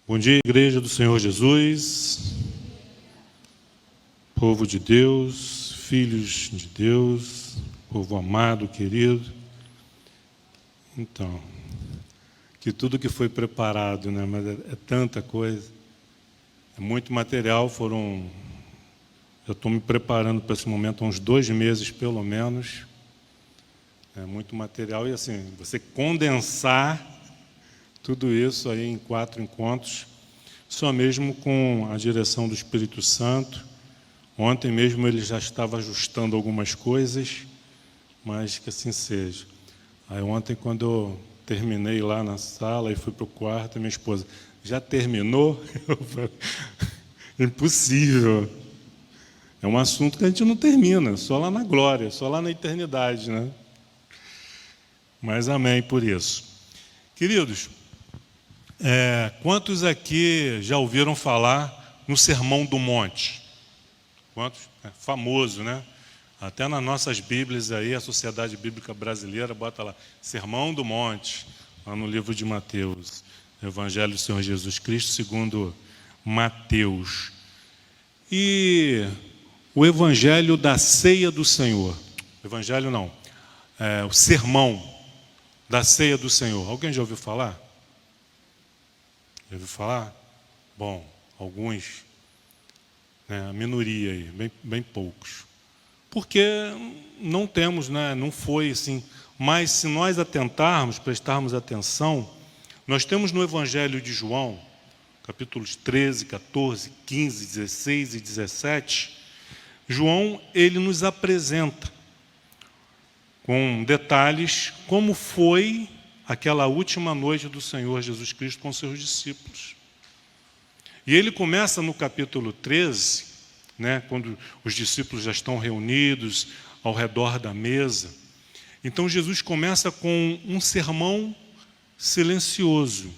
Bom dia, Igreja do Senhor Jesus, povo de Deus, filhos de Deus, povo amado, querido. Então, que tudo que foi preparado, né? Mas é tanta coisa, é muito material. Eu estou me preparando para esse momento há uns 2 meses, pelo menos. É muito material e assim, você condensar tudo isso aí em 4 encontros, só mesmo com a direção do Espírito Santo. Ontem mesmo ele já estava ajustando algumas coisas, mas que assim seja. Aí ontem, quando eu terminei lá na sala e fui para o quarto, minha esposa, já terminou? Eu falei, impossível. É um assunto que a gente não termina, só lá na glória, só lá na eternidade, né? Mas amém por isso. Queridos, quantos aqui já ouviram falar no Sermão do Monte? Quantos? É famoso, né? Até nas nossas Bíblias aí, a Sociedade Bíblica Brasileira bota lá, Sermão do Monte, lá no livro de Mateus, Evangelho do Senhor Jesus Cristo, segundo Mateus. E o Evangelho da Ceia do Senhor, Evangelho não, o Sermão da Ceia do Senhor. Alguém já ouviu falar? Já ouviu falar? Bom, alguns, né, a minoria aí, bem poucos. Porque não temos, né, não foi assim. Mas se nós atentarmos, prestarmos atenção, nós temos no Evangelho de João, capítulos 13, 14, 15, 16 e 17, João, ele nos apresenta com detalhes como foi aquela última noite do Senhor Jesus Cristo com seus discípulos. E ele começa no capítulo 13, né, quando os discípulos já estão reunidos ao redor da mesa. Então Jesus começa com um sermão silencioso,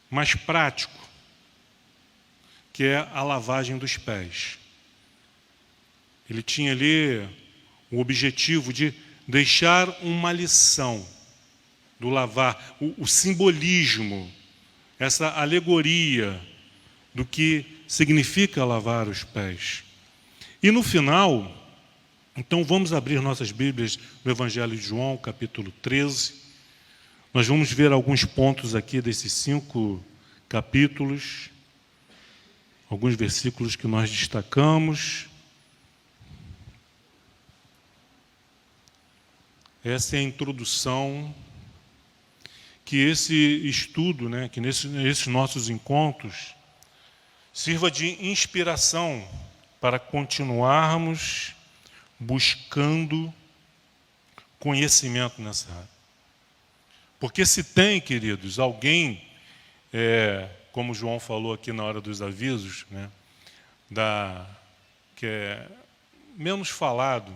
mas prático, que é a lavagem dos pés. Ele tinha ali o objetivo de deixar uma lição do lavar, o simbolismo, essa alegoria do que significa lavar os pés. E no final, então vamos abrir nossas Bíblias no Evangelho de João, capítulo 13. Nós vamos ver alguns pontos aqui desses 5 capítulos, alguns versículos que nós destacamos. Essa é a introdução, que esse estudo, né, que nesses nossos encontros, sirva de inspiração para continuarmos buscando conhecimento nessa área. Porque se tem, queridos, alguém, como João falou aqui na hora dos avisos, né, que é menos falado,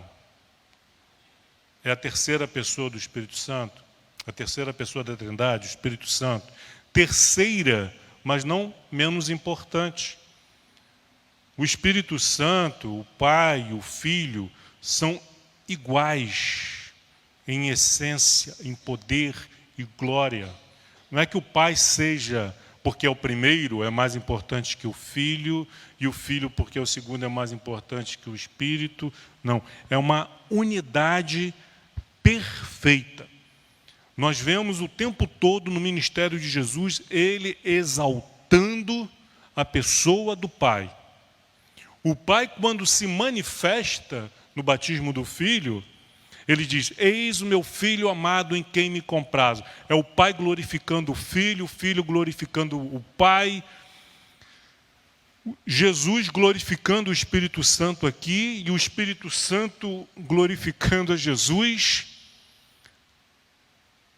é a terceira pessoa do Espírito Santo, a terceira pessoa da Trindade, o Espírito Santo. Terceira, mas não menos importante. O Espírito Santo, o Pai, o Filho, são iguais em essência, em poder e glória. Não é que o Pai seja, porque é o primeiro, é mais importante que o Filho, e o Filho, porque é o segundo, é mais importante que o Espírito. Não, é uma unidade perfeita. Nós vemos o tempo todo no ministério de Jesus, ele exaltando a pessoa do Pai. O Pai, quando se manifesta no batismo do Filho, ele diz, eis o meu Filho amado em quem me comprazo. É o Pai glorificando o Filho glorificando o Pai, Jesus glorificando o Espírito Santo aqui, e o Espírito Santo glorificando a Jesus.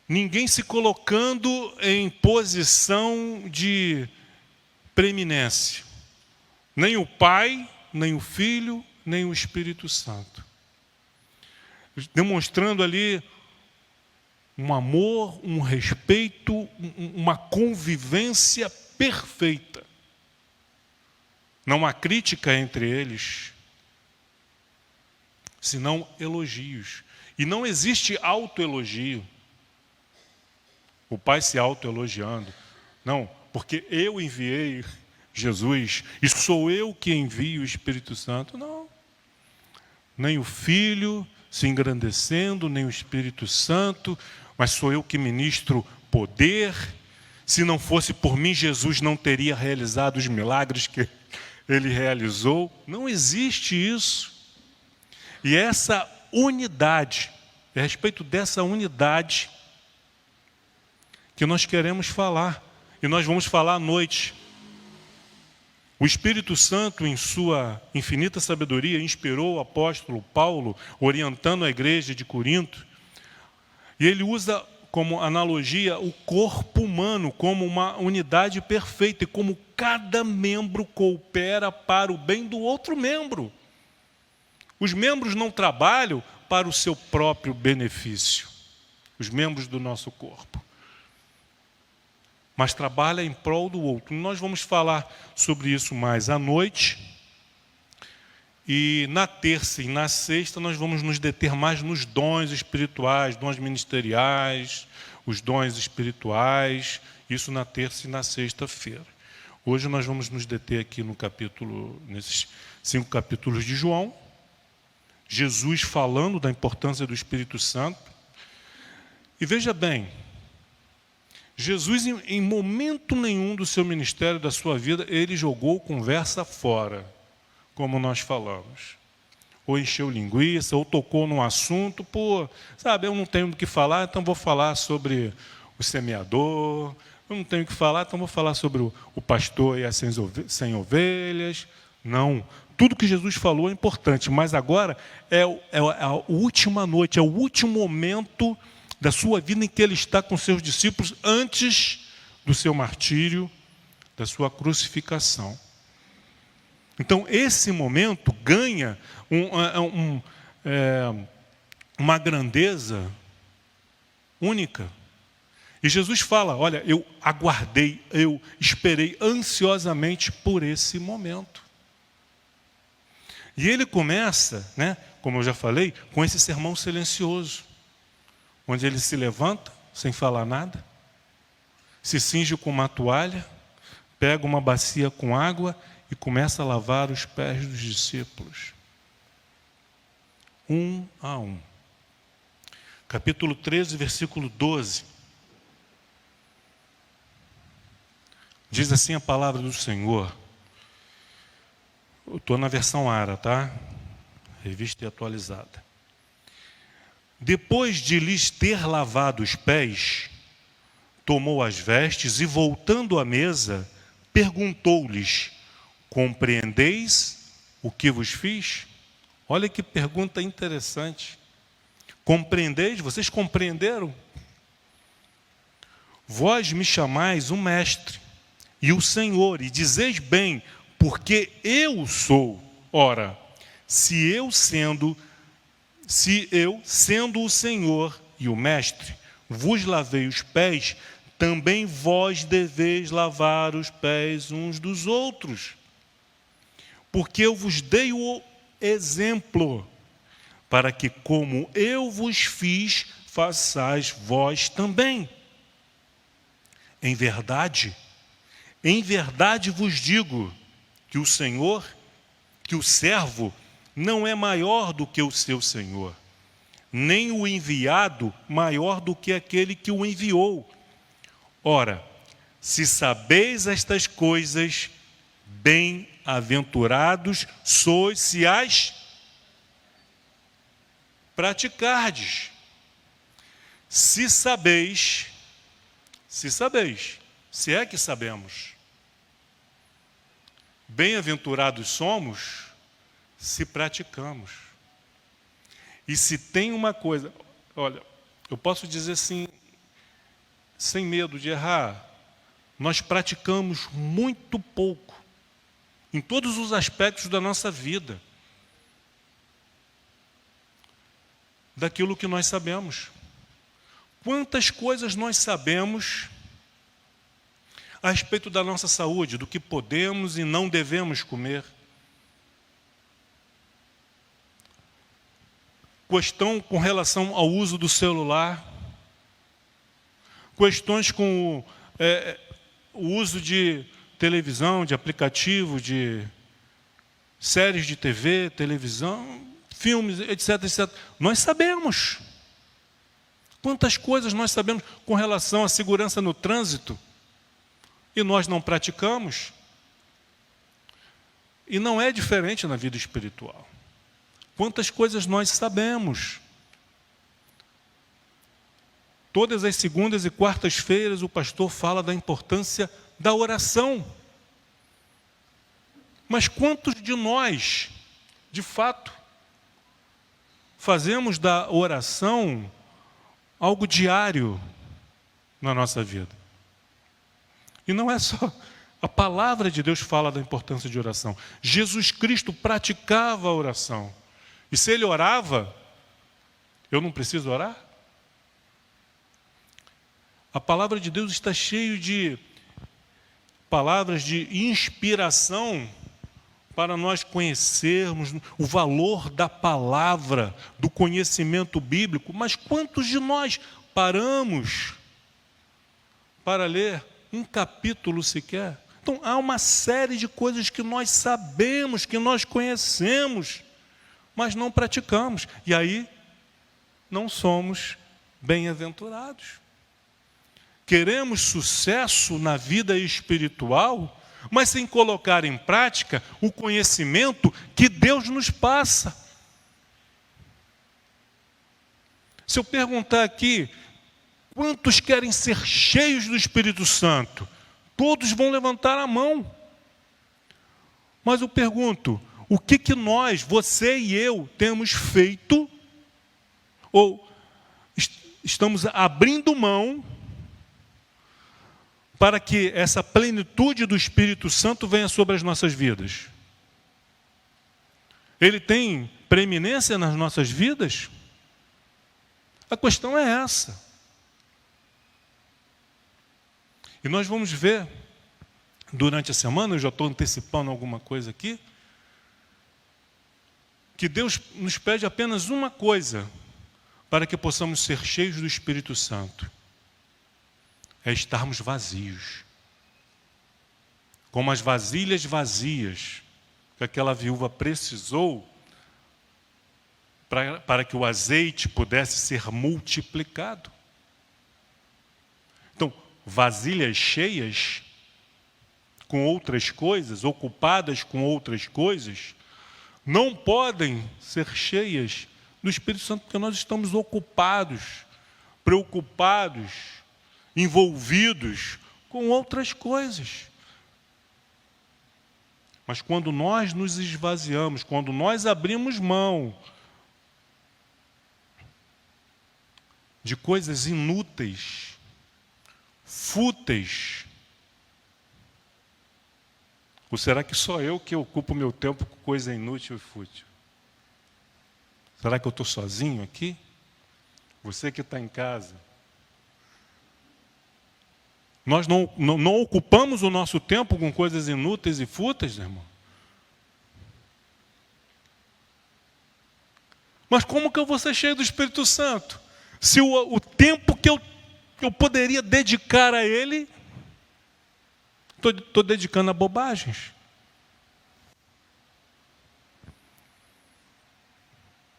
Ninguém se colocando em posição de preeminência. Nem o Pai, nem o Filho, nem o Espírito Santo. Demonstrando ali um amor, um respeito, uma convivência perfeita. Não há crítica entre eles, senão elogios. E não existe autoelogio. O Pai se autoelogiando. Não, porque eu enviei Jesus, e sou eu que envio o Espírito Santo. Não. Nem o Filho se engrandecendo, nem o Espírito Santo, mas sou eu que ministro poder. Se não fosse por mim, Jesus não teria realizado os milagres que ele realizou. Não existe isso. E essa unidade, é a respeito dessa unidade que nós queremos falar. E nós vamos falar à noite. O Espírito Santo, em sua infinita sabedoria, inspirou o apóstolo Paulo, orientando a igreja de Corinto. E ele usa como analogia o corpo humano como uma unidade perfeita, e como cada membro coopera para o bem do outro membro. Os membros não trabalham para o seu próprio benefício, os membros do nosso corpo, mas trabalham em prol do outro. Nós vamos falar sobre isso mais à noite, e na terça e na sexta nós vamos nos deter mais nos dons espirituais, dons ministeriais, os dons espirituais, isso na terça e na sexta-feira. Hoje nós vamos nos deter aqui no capítulo, nesses 5 capítulos de João, Jesus falando da importância do Espírito Santo. E veja bem, Jesus em momento nenhum do seu ministério, da sua vida, ele jogou conversa fora, como nós falamos. Ou encheu linguiça, ou tocou num assunto, sabe, eu não tenho o que falar, então vou falar sobre o semeador, eu não tenho o que falar, então vou falar sobre o pastor e as 100 ovelhas. Não, tudo que Jesus falou é importante, mas agora é a última noite, é o último momento da sua vida em que ele está com seus discípulos antes do seu martírio, da sua crucificação. Então, esse momento ganha uma grandeza única. E Jesus fala, olha, eu aguardei, eu esperei ansiosamente por esse momento. E ele começa, como eu já falei, com esse sermão silencioso, onde ele se levanta, sem falar nada, se cinge com uma toalha, pega uma bacia com água e começa a lavar os pés dos discípulos, um a um. Capítulo 13, versículo 12. Diz assim a palavra do Senhor. Eu estou na versão ARA, tá? Revista e atualizada. Depois de lhes ter lavado os pés, tomou as vestes e, voltando à mesa, perguntou-lhes: compreendeis o que vos fiz? Olha que pergunta interessante. Compreendeis? Vocês compreenderam? Vós me chamais o Mestre e o Senhor, e dizeis bem, porque eu sou. Ora, se eu sendo o Senhor e o Mestre, vos lavei os pés, também vós deveis lavar os pés uns dos outros. Porque eu vos dei o exemplo, para que, como eu vos fiz, façais vós também. Em verdade vos digo que o Senhor, que o servo, não é maior do que o seu Senhor, nem o enviado maior do que aquele que o enviou. Ora, se sabeis estas coisas, bem-aventurados sois se as praticardes. Se é que sabemos. Bem-aventurados somos se praticamos. E se tem uma coisa, olha, eu posso dizer assim, sem medo de errar, nós praticamos muito pouco, em todos os aspectos da nossa vida, daquilo que nós sabemos. Quantas coisas nós sabemos a respeito da nossa saúde, do que podemos e não devemos comer. Questão com relação ao uso do celular. Questões com o uso de televisão, de aplicativo, de séries de TV, televisão, filmes, etc, etc. Nós sabemos. Quantas coisas nós sabemos com relação à segurança no trânsito e nós não praticamos? E não é diferente na vida espiritual. Quantas coisas nós sabemos? Todas as segundas e quartas-feiras o pastor fala da importância da oração. Mas quantos de nós, de fato, fazemos da oração algo diário na nossa vida? E não é só... A palavra de Deus fala da importância de oração. Jesus Cristo praticava a oração. E se ele orava, eu não preciso orar? A palavra de Deus está cheia de palavras de inspiração para nós conhecermos o valor da palavra, do conhecimento bíblico. Mas quantos de nós paramos para ler um capítulo sequer? Então, há uma série de coisas que nós sabemos, que nós conhecemos, mas não praticamos. E aí, não somos bem-aventurados. Queremos sucesso na vida espiritual, mas sem colocar em prática o conhecimento que Deus nos passa. Se eu perguntar aqui, quantos querem ser cheios do Espírito Santo? Todos vão levantar a mão. Mas eu pergunto, o que nós, você e eu, temos feito, ou estamos abrindo mão, para que essa plenitude do Espírito Santo venha sobre as nossas vidas? Ele tem preeminência nas nossas vidas? A questão é essa. E nós vamos ver, durante a semana, eu já estou antecipando alguma coisa aqui, que Deus nos pede apenas uma coisa, para que possamos ser cheios do Espírito Santo. É estarmos vazios. Como as vasilhas vazias, que aquela viúva precisou, para que o azeite pudesse ser multiplicado. Então, vasilhas cheias com outras coisas, ocupadas com outras coisas, não podem ser cheias do Espírito Santo, porque nós estamos ocupados, preocupados, envolvidos com outras coisas. Mas quando nós nos esvaziamos, quando nós abrimos mão de coisas inúteis, fúteis, ou será que só eu que ocupo meu tempo com coisa inútil e fútil? Será que eu estou sozinho aqui? Você que está em casa. Nós não ocupamos o nosso tempo com coisas inúteis e fúteis, irmão? Mas como que eu vou ser cheio do Espírito Santo? Se o tempo que eu poderia dedicar a Ele, estou dedicando a bobagens.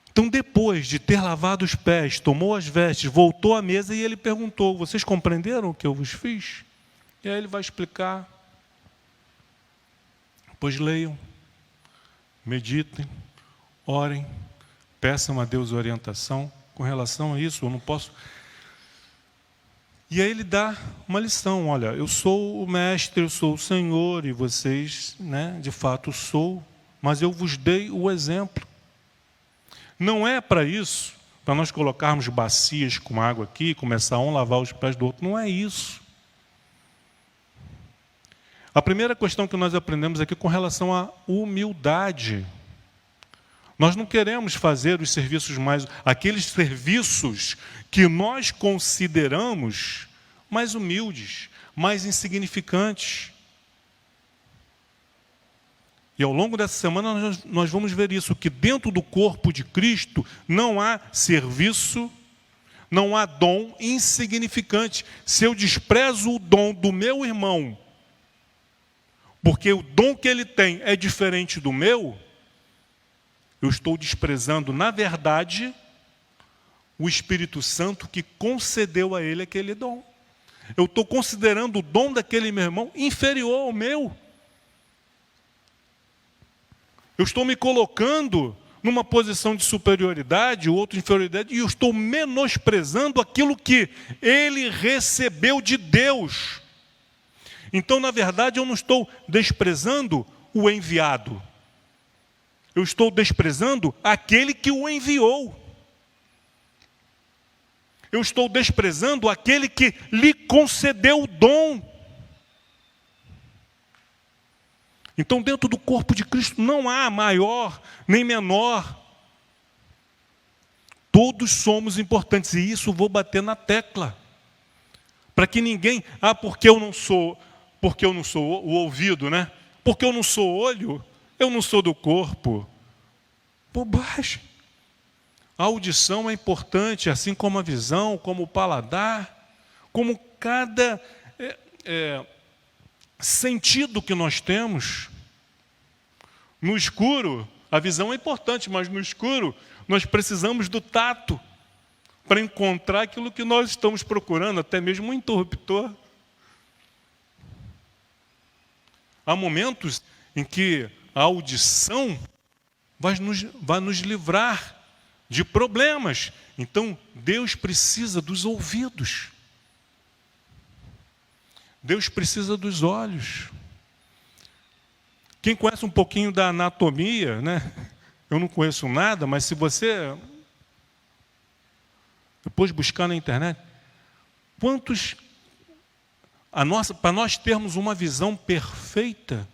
Então, depois de ter lavado os pés, tomou as vestes, voltou à mesa e ele perguntou: vocês compreenderam o que eu vos fiz? E aí ele vai explicar. Pois leiam, meditem, orem, peçam a Deus orientação com relação a isso. Eu não posso... E aí ele dá uma lição: olha, eu sou o mestre, eu sou o Senhor, e vocês, de fato sou, mas eu vos dei o exemplo. Não é para isso, para nós colocarmos bacias com água aqui e começar um a lavar os pés do outro. Não é isso. A primeira questão que nós aprendemos aqui com relação à humildade. Nós não queremos fazer os serviços aqueles serviços que nós consideramos mais humildes, mais insignificantes. E ao longo dessa semana nós vamos ver isso, que dentro do corpo de Cristo não há serviço, não há dom insignificante. Se eu desprezo o dom do meu irmão porque o dom que ele tem é diferente do meu, eu estou desprezando, na verdade, o Espírito Santo que concedeu a ele aquele dom. Eu estou considerando o dom daquele meu irmão inferior ao meu. Eu estou me colocando numa posição de superioridade, o outro de inferioridade, e eu estou menosprezando aquilo que ele recebeu de Deus. Então, na verdade, eu não estou desprezando o enviado. Eu estou desprezando aquele que o enviou. Eu estou desprezando aquele que lhe concedeu o dom. Então, dentro do corpo de Cristo não há maior nem menor. Todos somos importantes, e isso vou bater na tecla. Para que ninguém, porque eu não sou o ouvido, né? Porque eu não sou olho, eu não sou do corpo. Bobagem. A audição é importante, assim como a visão, como o paladar, como cada sentido que nós temos. No escuro, a visão é importante, mas no escuro nós precisamos do tato para encontrar aquilo que nós estamos procurando, até mesmo um interruptor. Há momentos em que a audição vai nos livrar de problemas. Então, Deus precisa dos ouvidos. Deus precisa dos olhos. Quem conhece um pouquinho da anatomia, né? Eu não conheço nada, mas se você depois buscar na internet, para nós termos uma visão perfeita,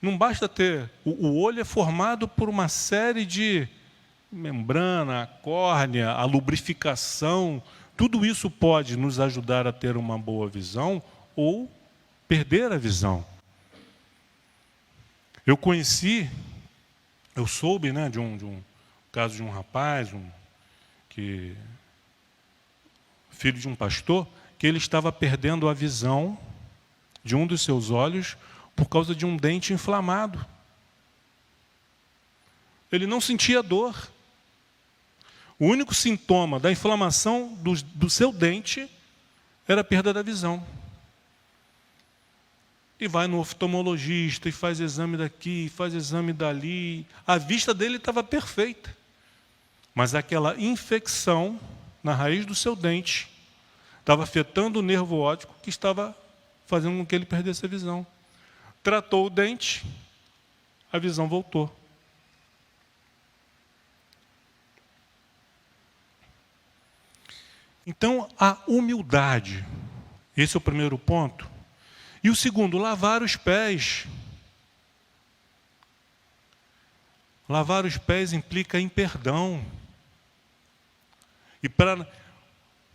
não basta ter, o olho é formado por uma série de membrana, a córnea, a lubrificação, tudo isso pode nos ajudar a ter uma boa visão ou perder a visão. Eu soube, né, de um caso de um rapaz, filho de um pastor, que ele estava perdendo a visão de um dos seus olhos por causa de um dente inflamado. Ele não sentia dor. O único sintoma da inflamação do seu dente era a perda da visão. E vai no oftalmologista, e faz exame daqui, faz exame dali. A vista dele estava perfeita. Mas aquela infecção na raiz do seu dente estava afetando o nervo óptico que estava fazendo com que ele perdesse a visão. Tratou o dente, a visão voltou. Então, a humildade, esse é o primeiro ponto. E o segundo, lavar os pés. Lavar os pés implica em perdão.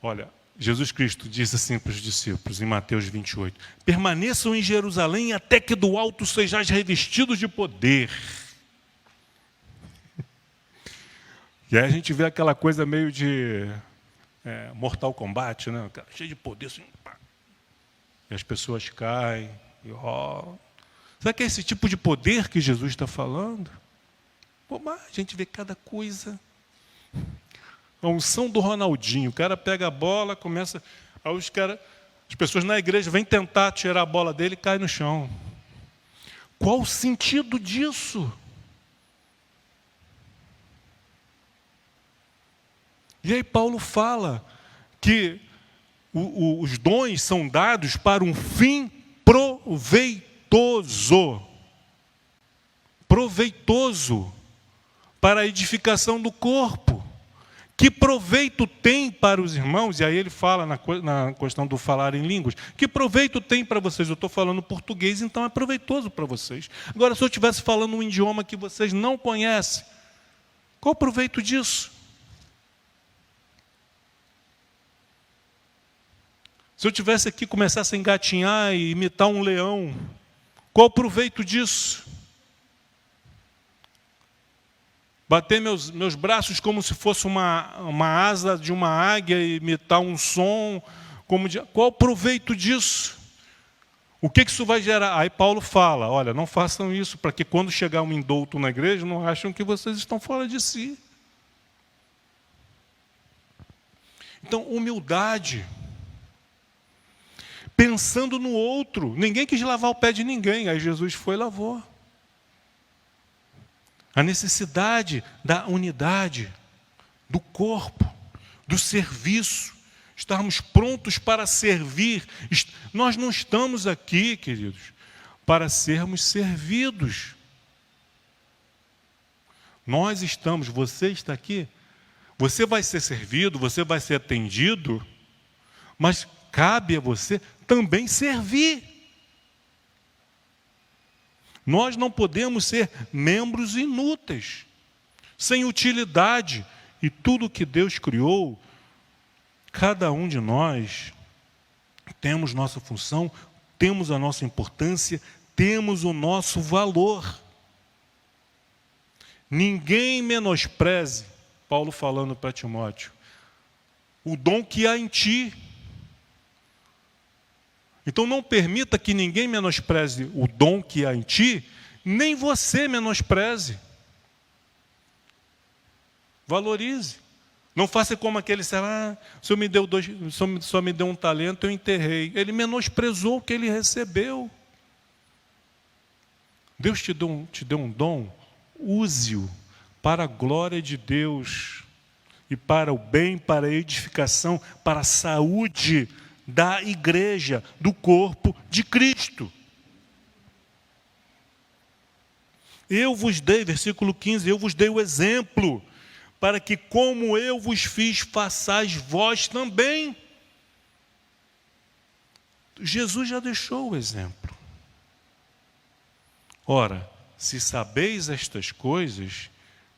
Olha, Jesus Cristo diz assim para os discípulos, em Mateus 28, permaneçam em Jerusalém até que do alto sejais revestidos de poder. E aí a gente vê aquela coisa meio de Mortal Kombat, né? Cheio de poder, assim, pá. E as pessoas caem. Será que é esse tipo de poder que Jesus está falando? A gente vê cada coisa. A unção do Ronaldinho, o cara pega a bola, começa. Aí as pessoas na igreja vêm tentar tirar a bola dele e cai no chão. Qual o sentido disso? E aí Paulo fala que os dons são dados para um fim proveitoso. Proveitoso para a edificação do corpo. Que proveito tem para os irmãos? E aí ele fala na questão do falar em línguas. Que proveito tem para vocês? Eu estou falando português, então é proveitoso para vocês. Agora, se eu estivesse falando um idioma que vocês não conhecem, qual o proveito disso? Se eu tivesse aqui, começasse a engatinhar e imitar um leão, qual o proveito disso? Bater meus braços como se fosse uma asa de uma águia e imitar um som. Qual o proveito disso? O que isso vai gerar? Aí Paulo fala, olha, não façam isso, para que quando chegar um indulto na igreja, não acham que vocês estão fora de si. Então, humildade. Pensando no outro. Ninguém quis lavar o pé de ninguém, aí Jesus foi e lavou. A necessidade da unidade, do corpo, do serviço. Estarmos prontos para servir. Nós não estamos aqui, queridos, para sermos servidos. Nós estamos, você está aqui, você vai ser servido, você vai ser atendido, mas cabe a você também servir. Nós não podemos ser membros inúteis, sem utilidade. E tudo que Deus criou, cada um de nós temos nossa função, temos a nossa importância, temos o nosso valor. Ninguém menospreze, Paulo falando para Timóteo, o dom que há em ti. Então não permita que ninguém menospreze o dom que há em ti, nem você menospreze. Valorize. Não faça como aquele, o senhor me deu só me deu um talento, eu enterrei. Ele menosprezou o que ele recebeu. Deus te deu um dom, use-o para a glória de Deus e para o bem, para a edificação, para a saúde da igreja, do corpo de Cristo. Eu vos dei, versículo 15, eu vos dei o exemplo, para que como eu vos fiz, façais vós também. Jesus já deixou o exemplo. Ora, se sabeis estas coisas,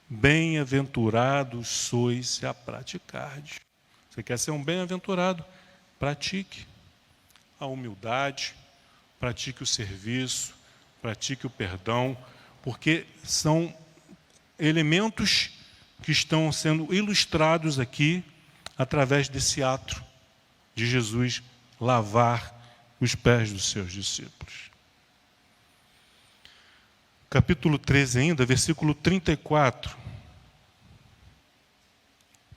bem-aventurados sois se a praticardes. Você quer ser um bem-aventurado? Pratique a humildade, pratique o serviço, pratique o perdão, porque são elementos que estão sendo ilustrados aqui através desse ato de Jesus lavar os pés dos seus discípulos. Capítulo 13 ainda, versículo 34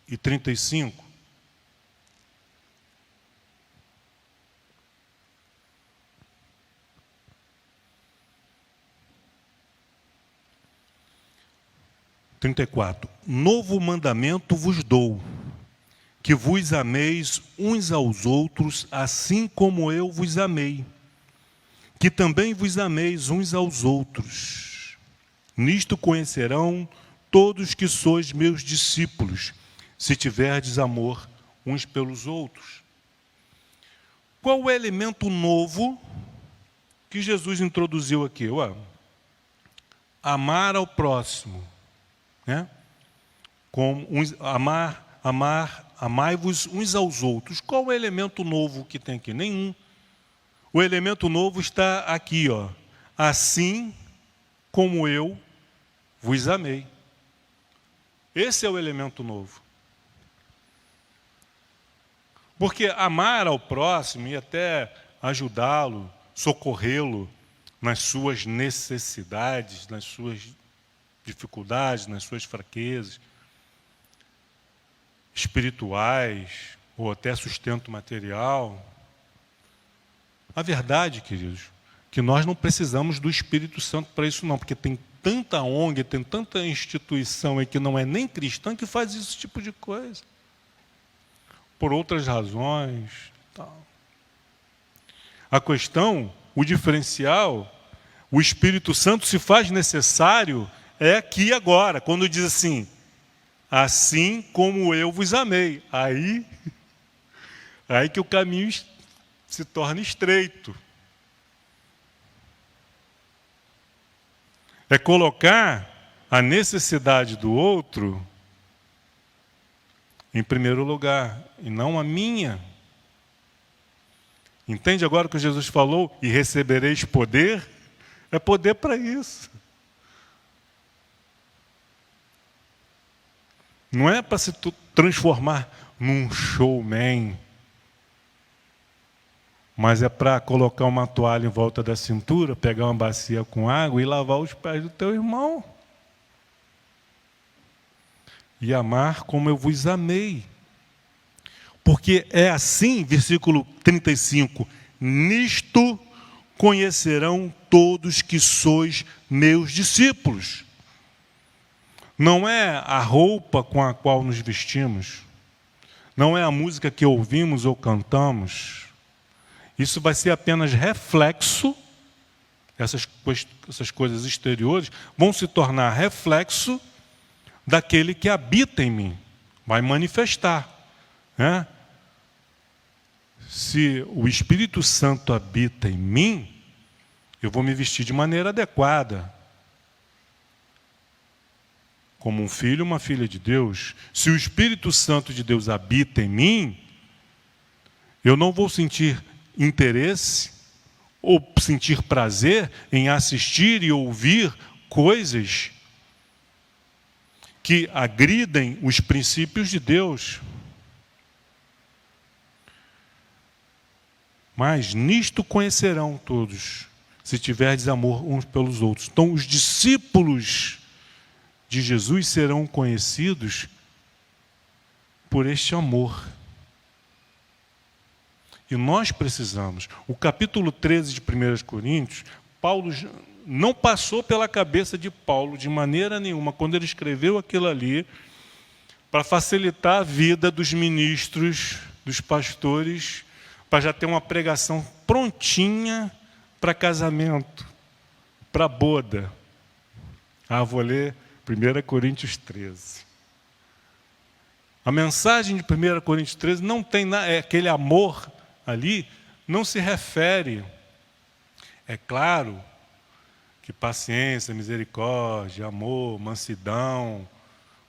e 35. Novo mandamento vos dou, que vos ameis uns aos outros, assim como eu vos amei, que também vos ameis uns aos outros. Nisto conhecerão todos que sois meus discípulos, se tiverdes amor uns pelos outros. Qual o elemento novo que Jesus introduziu aqui? Amar ao próximo. Amai-vos uns aos outros. Qual o elemento novo que tem aqui? Nenhum. O elemento novo está aqui, assim como eu vos amei. Esse é o elemento novo. Porque amar ao próximo e até ajudá-lo, socorrê-lo nas suas necessidades, nas suas dificuldades, nas suas fraquezas espirituais ou até sustento material. A verdade, queridos, que nós não precisamos do Espírito Santo para isso não, porque tem tanta ONG, tem tanta instituição aí que não é nem cristã que faz esse tipo de coisa. Por outras razões. Tal. A questão, o diferencial, o Espírito Santo se faz necessário é aqui agora, quando diz assim como eu vos amei. Aí que o caminho se torna estreito. É colocar a necessidade do outro em primeiro lugar, e não a minha. Entende agora o que Jesus falou? E recebereis poder? É poder para isso. Não é para se transformar num showman. mas é para colocar uma toalha em volta da cintura, pegar uma bacia com água e lavar os pés do teu irmão. E amar como eu vos amei. Porque é assim, versículo 35, nisto conhecerão todos que sois meus discípulos. Não é a roupa com a qual nos vestimos, não é a música que ouvimos ou cantamos. Isso vai ser apenas reflexo, essas coisas exteriores vão se tornar reflexo daquele que habita em mim, vai manifestar, né? Se o Espírito Santo habita em mim, eu vou me vestir de maneira adequada, como um filho, uma filha de Deus. Se o Espírito Santo de Deus habita em mim, eu não vou sentir interesse ou sentir prazer em assistir e ouvir coisas que agridem os princípios de Deus. Mas nisto conhecerão todos, se tiverdes amor uns pelos outros. Então, os discípulos de Jesus serão conhecidos por este amor. E nós precisamos. O capítulo 13 de 1 Coríntios, Paulo não passou pela cabeça de Paulo de maneira nenhuma, quando ele escreveu aquilo ali, para facilitar a vida dos ministros, dos pastores, para já ter uma pregação prontinha para casamento, para boda. Vou ler 1 Coríntios 13. A mensagem de 1 Coríntios 13 não tem nada, aquele amor ali não se refere. É claro que paciência, misericórdia, amor, mansidão,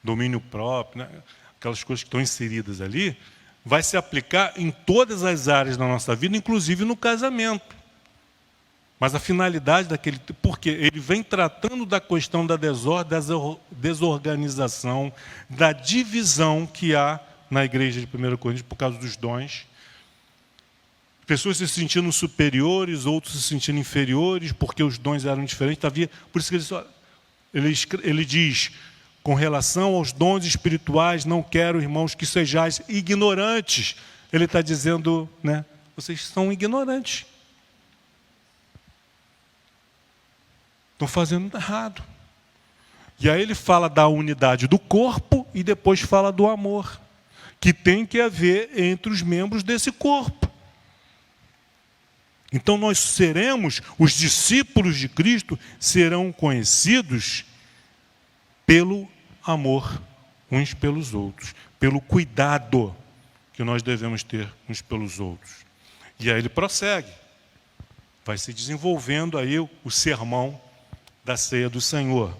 domínio próprio, né? Aquelas coisas que estão inseridas ali, vai se aplicar em todas as áreas da nossa vida, inclusive no casamento. Mas a finalidade daquele... Porque ele vem tratando da questão da desorganização, da divisão que há na igreja de 1 Coríntios por causa dos dons. Pessoas se sentindo superiores, outros se sentindo inferiores, porque os dons eram diferentes. Por isso que ele diz, com relação aos dons espirituais, não quero, irmãos, que sejais ignorantes. Ele está dizendo, né, vocês são ignorantes. Estão fazendo errado. E aí ele fala da unidade do corpo e depois fala do amor, que tem que haver entre os membros desse corpo. Então nós seremos, os discípulos de Cristo serão conhecidos pelo amor uns pelos outros, pelo cuidado que nós devemos ter uns pelos outros. E aí ele prossegue, vai se desenvolvendo aí o sermão da ceia do Senhor.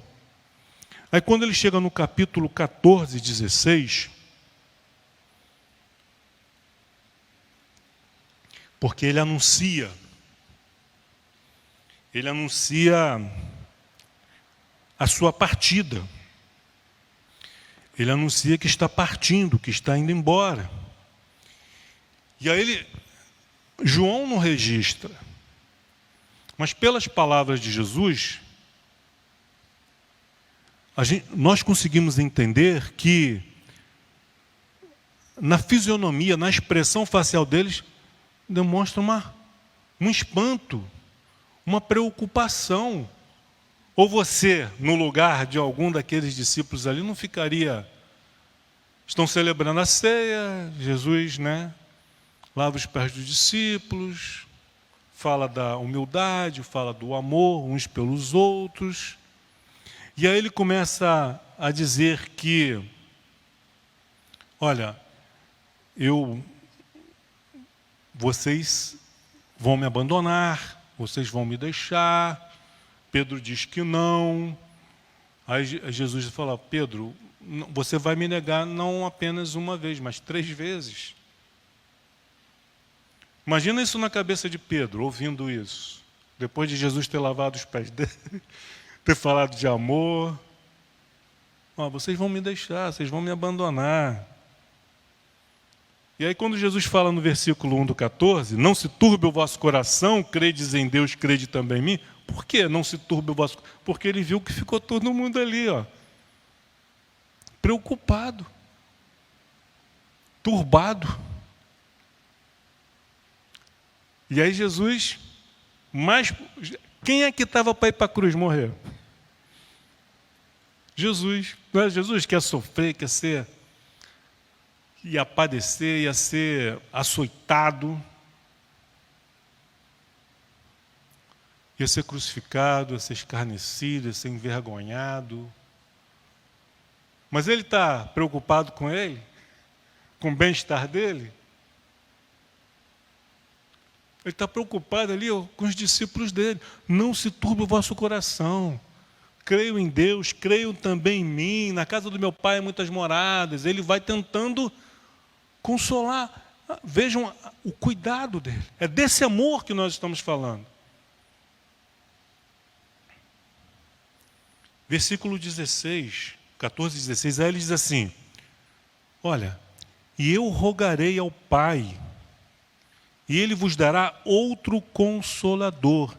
Aí quando ele chega no capítulo 14, 16, porque ele anuncia a sua partida. Ele anuncia que está partindo, que está indo embora. E aí João não registra, mas pelas palavras de Jesus, nós conseguimos entender que na fisionomia, na expressão facial deles, demonstra um espanto, uma preocupação. Ou você, no lugar de algum daqueles discípulos ali, não ficaria... Estão celebrando a ceia, Jesus, né, lava os pés dos discípulos, fala da humildade, fala do amor uns pelos outros. E aí ele começa a dizer que, olha, vocês vão me abandonar, vocês vão me deixar. Pedro diz que não. Aí Jesus fala, Pedro, você vai me negar não apenas uma vez, mas 3 vezes. Imagina isso na cabeça de Pedro, ouvindo isso. Depois de Jesus ter lavado os pés dele, ter falado de amor. Vocês vão me deixar, vocês vão me abandonar. E aí quando Jesus fala no versículo 1 do 14, não se turbe o vosso coração, credes em Deus, crede também em mim. Por que não se turbe o vosso coração? Porque ele viu que ficou todo mundo ali, ó, preocupado, turbado. E aí Jesus, quem é que estava para ir para a cruz morrer? Jesus. Não é Jesus que ia sofrer, ia padecer, ia ser açoitado, ia ser crucificado, ia ser escarnecido, ia ser envergonhado. Mas ele está preocupado com ele? Com o bem-estar dele? Ele está preocupado ali, ó, com os discípulos dele. Não se turbe o vosso coração. Creio em Deus, creio também em mim. Na casa do meu pai há muitas moradas. Ele vai tentando consolar. Vejam o cuidado dele. É desse amor que nós estamos falando. Versículo 16, 14 e 16, aí ele diz assim: olha, e eu rogarei ao Pai, e ele vos dará outro consolador,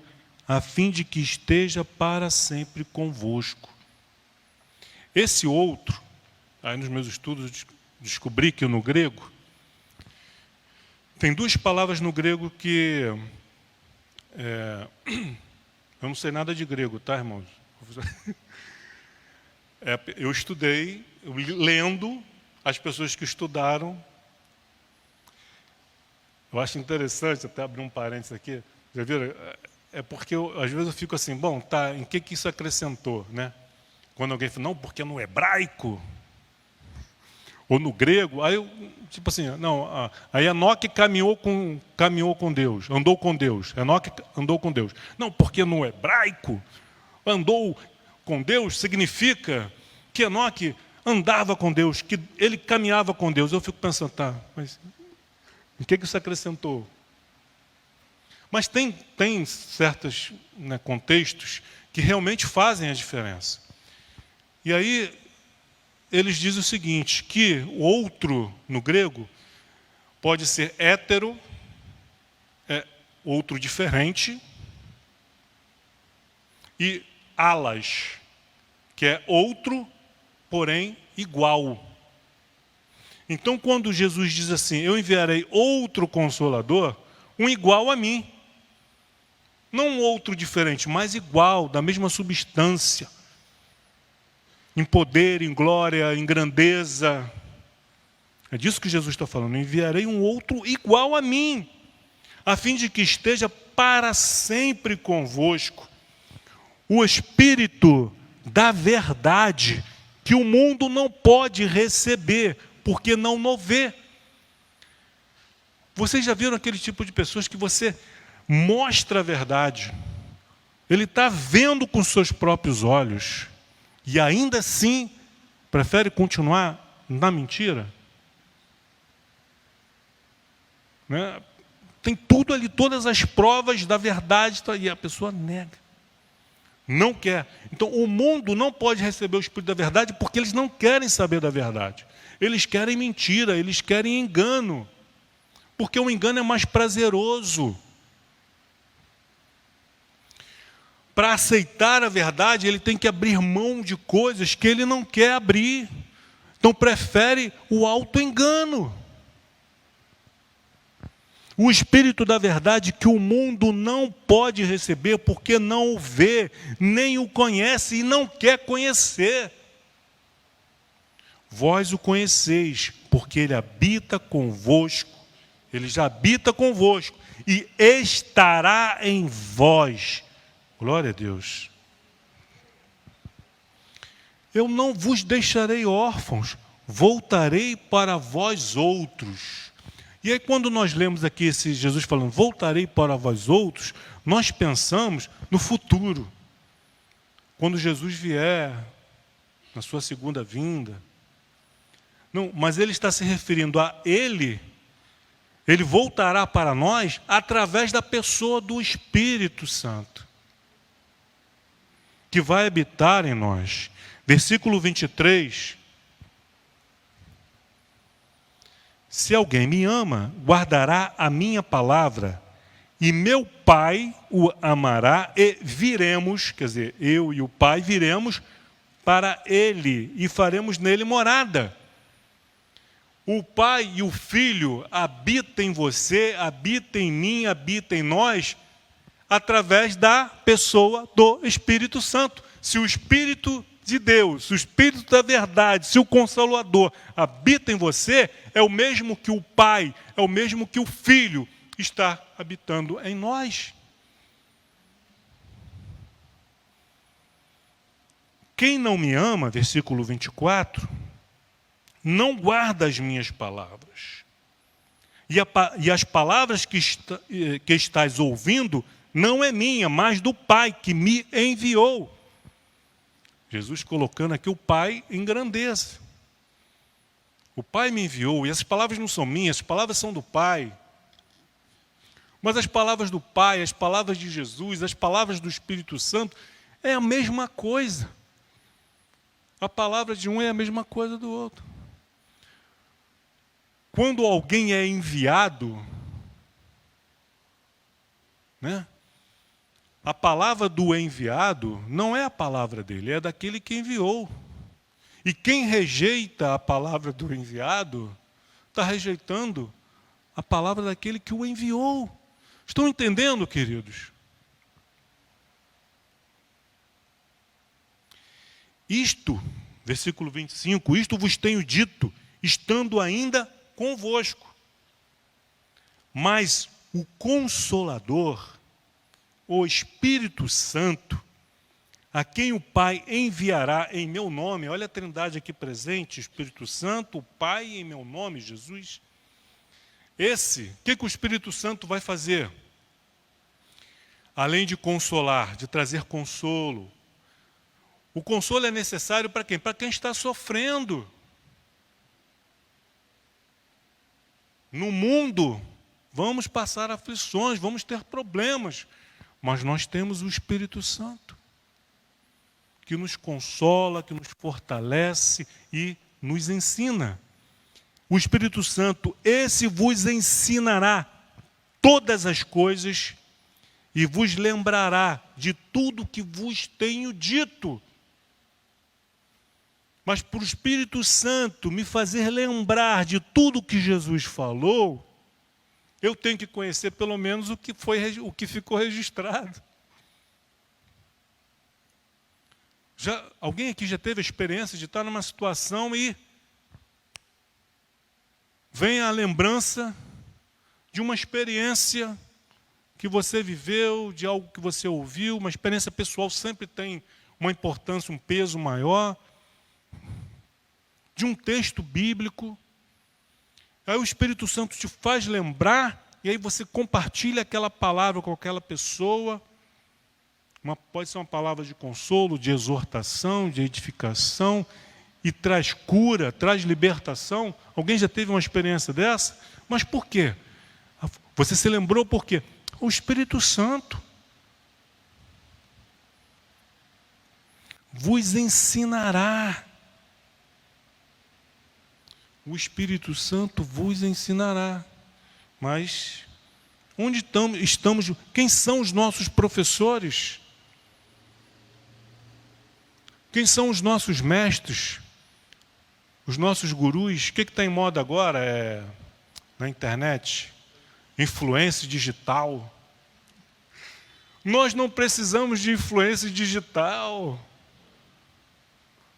a fim de que esteja para sempre convosco. Esse outro, aí nos meus estudos descobri que no grego, tem duas palavras no grego que... eu não sei nada de grego, tá, irmãos? Eu estudei, lendo as pessoas que estudaram. Eu acho interessante, até abrir um parênteses aqui, já viram? É porque às vezes eu fico assim, bom, tá, em que isso acrescentou, né? Quando alguém fala, não, porque no hebraico, ou no grego, aí eu, tipo assim, não, aí Enoque caminhou com Deus, andou com Deus, Enoque andou com Deus. Não, porque no hebraico, andou com Deus significa que Enoque andava com Deus, que ele caminhava com Deus. Eu fico pensando, tá, mas em que isso acrescentou? Mas tem certos, né, contextos que realmente fazem a diferença. E aí eles dizem o seguinte, que o outro, no grego, pode ser hétero, outro diferente, e alas, que é outro, porém igual. Então, quando Jesus diz assim, eu enviarei outro consolador, um igual a mim. Não um outro diferente, mas igual, da mesma substância. Em poder, em glória, em grandeza. É disso que Jesus está falando. Enviarei um outro igual a mim, a fim de que esteja para sempre convosco. O Espírito da verdade, que o mundo não pode receber, porque não o vê. Vocês já viram aquele tipo de pessoas que você mostra a verdade, ele está vendo com seus próprios olhos, e ainda assim prefere continuar na mentira? Né? Tem tudo ali, todas as provas da verdade, e a pessoa nega. Não quer. Então o mundo não pode receber o Espírito da verdade porque eles não querem saber da verdade. Eles querem mentira, eles querem engano. Porque o engano é mais prazeroso. Para aceitar a verdade, ele tem que abrir mão de coisas que ele não quer abrir. Então prefere o auto-engano. O Espírito da verdade que o mundo não pode receber porque não o vê, nem o conhece e não quer conhecer. Vós o conheceis, porque ele habita convosco, ele já habita convosco e estará em vós. Glória a Deus. Eu não vos deixarei órfãos, voltarei para vós outros. E aí quando nós lemos aqui esse Jesus falando, voltarei para vós outros, nós pensamos no futuro. Quando Jesus vier, na sua segunda vinda. Não, mas ele está se referindo a ele voltará para nós através da pessoa do Espírito Santo, que vai habitar em nós. Versículo 23. Se alguém me ama, guardará a minha palavra, e meu Pai o amará, e viremos, quer dizer, eu e o Pai viremos para ele, e faremos nele morada. O Pai e o Filho habitam em você, habitam em mim, habitam em nós, através da pessoa do Espírito Santo. Se o Espírito de Deus, o Espírito da verdade, se o Consolador habita em você, é o mesmo que o Pai, é o mesmo que o Filho está habitando em nós. Quem não me ama, versículo 24, não guarda as minhas palavras. E as palavras que estás ouvindo não é minha, mas do Pai que me enviou. Jesus colocando aqui o Pai em grandeza. O Pai me enviou, e essas palavras não são minhas, as palavras são do Pai. Mas as palavras do Pai, as palavras de Jesus, as palavras do Espírito Santo, é a mesma coisa. A palavra de um é a mesma coisa do outro. Quando alguém é enviado, né? A palavra do enviado não é a palavra dele, é daquele que enviou. E quem rejeita a palavra do enviado, está rejeitando a palavra daquele que o enviou. Estão entendendo, queridos? Isto, versículo 25, isto vos tenho dito, estando ainda convosco. Mas o Consolador, o Espírito Santo, a quem o Pai enviará em meu nome, olha a Trindade aqui presente, Espírito Santo, o Pai em meu nome, Jesus. O que o Espírito Santo vai fazer? Além de consolar, de trazer consolo. O consolo é necessário para quem? Para quem está sofrendo. No mundo, vamos passar aflições, vamos ter problemas, mas nós temos o Espírito Santo, que nos consola, que nos fortalece e nos ensina. O Espírito Santo, esse vos ensinará todas as coisas e vos lembrará de tudo que vos tenho dito. Mas para o Espírito Santo me fazer lembrar de tudo que Jesus falou, eu tenho que conhecer pelo menos o que ficou registrado. Alguém aqui já teve a experiência de estar numa situação e vem a lembrança de uma experiência que você viveu, de algo que você ouviu, uma experiência pessoal sempre tem uma importância, um peso maior, de um texto bíblico. Aí o Espírito Santo te faz lembrar, e aí você compartilha aquela palavra com aquela pessoa. Pode ser uma palavra de consolo, de exortação, de edificação, e traz cura, traz libertação. Alguém já teve uma experiência dessa? Mas por quê? Você se lembrou por quê? O Espírito Santo vos ensinará. O Espírito Santo vos ensinará. Mas onde estamos? Quem são os nossos professores? Quem são os nossos mestres? Os nossos gurus? O que está em moda agora? Na internet? Influência digital. Nós não precisamos de influência digital.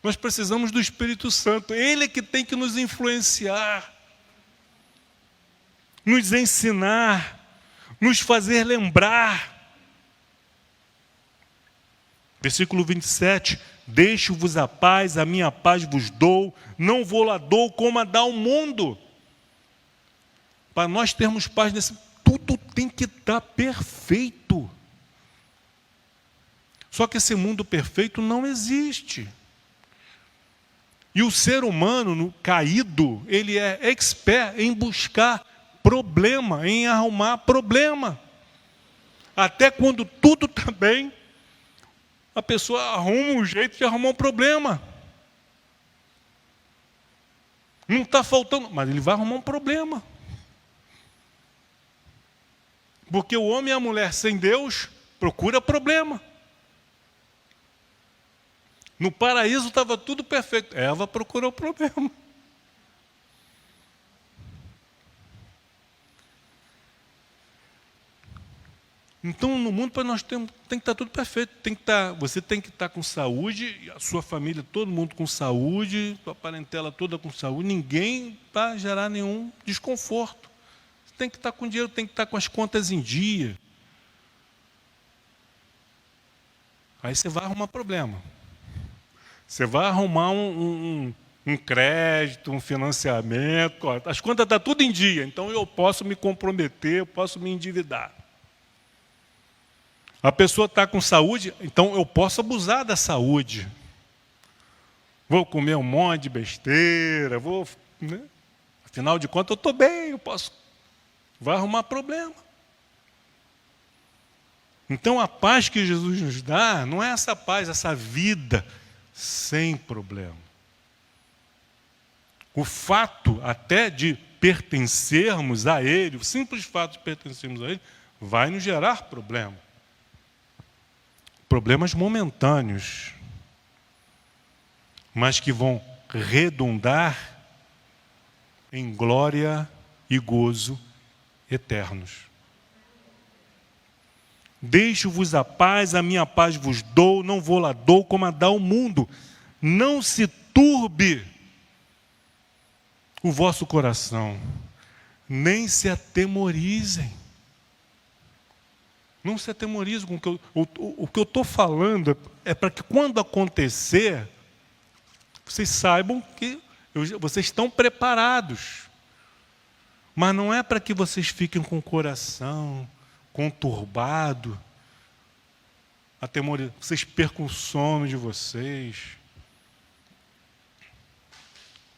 Nós precisamos do Espírito Santo. Ele é que tem que nos influenciar, nos ensinar, nos fazer lembrar. Versículo 27, deixo-vos a paz, a minha paz vos dou, não vou lá dou como a dá o mundo. Para nós termos paz nesse, tudo tem que estar perfeito. Só que esse mundo perfeito não existe. E o ser humano caído, ele é expert em buscar problema, em arrumar problema. Até quando tudo está bem, a pessoa arruma um jeito de arrumar um problema. Não está faltando, mas ele vai arrumar um problema. Porque o homem e a mulher sem Deus procura problema. No paraíso estava tudo perfeito. Eva procurou problema. Então, no mundo, para nós tem que estar tudo perfeito. Você tem que estar com saúde, a sua família, todo mundo com saúde, a parentela toda com saúde, ninguém vai gerar nenhum desconforto. Você tem que estar com dinheiro, tem que estar com as contas em dia. Aí você vai arrumar problema. Você vai arrumar um crédito, um financiamento, as contas estão tudo em dia, então eu posso me comprometer, eu posso me endividar. A pessoa está com saúde, então eu posso abusar da saúde. Vou comer um monte de besteira, né? Afinal de contas, eu estou bem, eu posso. Vai arrumar problema. Então, a paz que Jesus nos dá não é essa paz, essa vida sem problema. O fato até de pertencermos a Ele, o simples fato de pertencermos a Ele, vai nos gerar problema. Problemas momentâneos, mas que vão redundar em glória e gozo eternos. Deixo-vos a paz, a minha paz vos dou, não vou lá dou como a dá o mundo. Não se turbe o vosso coração, nem se atemorizem. Não se atemorizem com o que eu estou falando, é para que quando acontecer, vocês saibam que vocês estão preparados. Mas não é para que vocês fiquem com o coração conturbado, atemorizado, vocês percam o sono de vocês.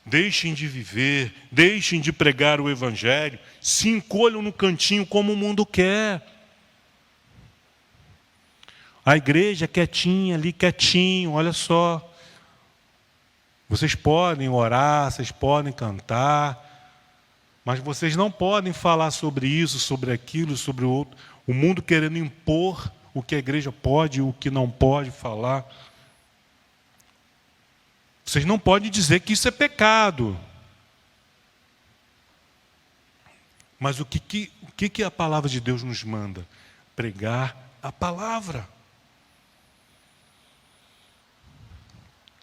Deixem de viver, deixem de pregar o Evangelho, se encolham no cantinho como o mundo quer. A igreja quietinha ali, quietinho, olha só. Vocês podem orar, vocês podem cantar, mas vocês não podem falar sobre isso, sobre aquilo, sobre o outro. O mundo querendo impor o que a igreja pode e o que não pode falar. Vocês não podem dizer que isso é pecado. Mas o que a palavra de Deus nos manda? Pregar a palavra.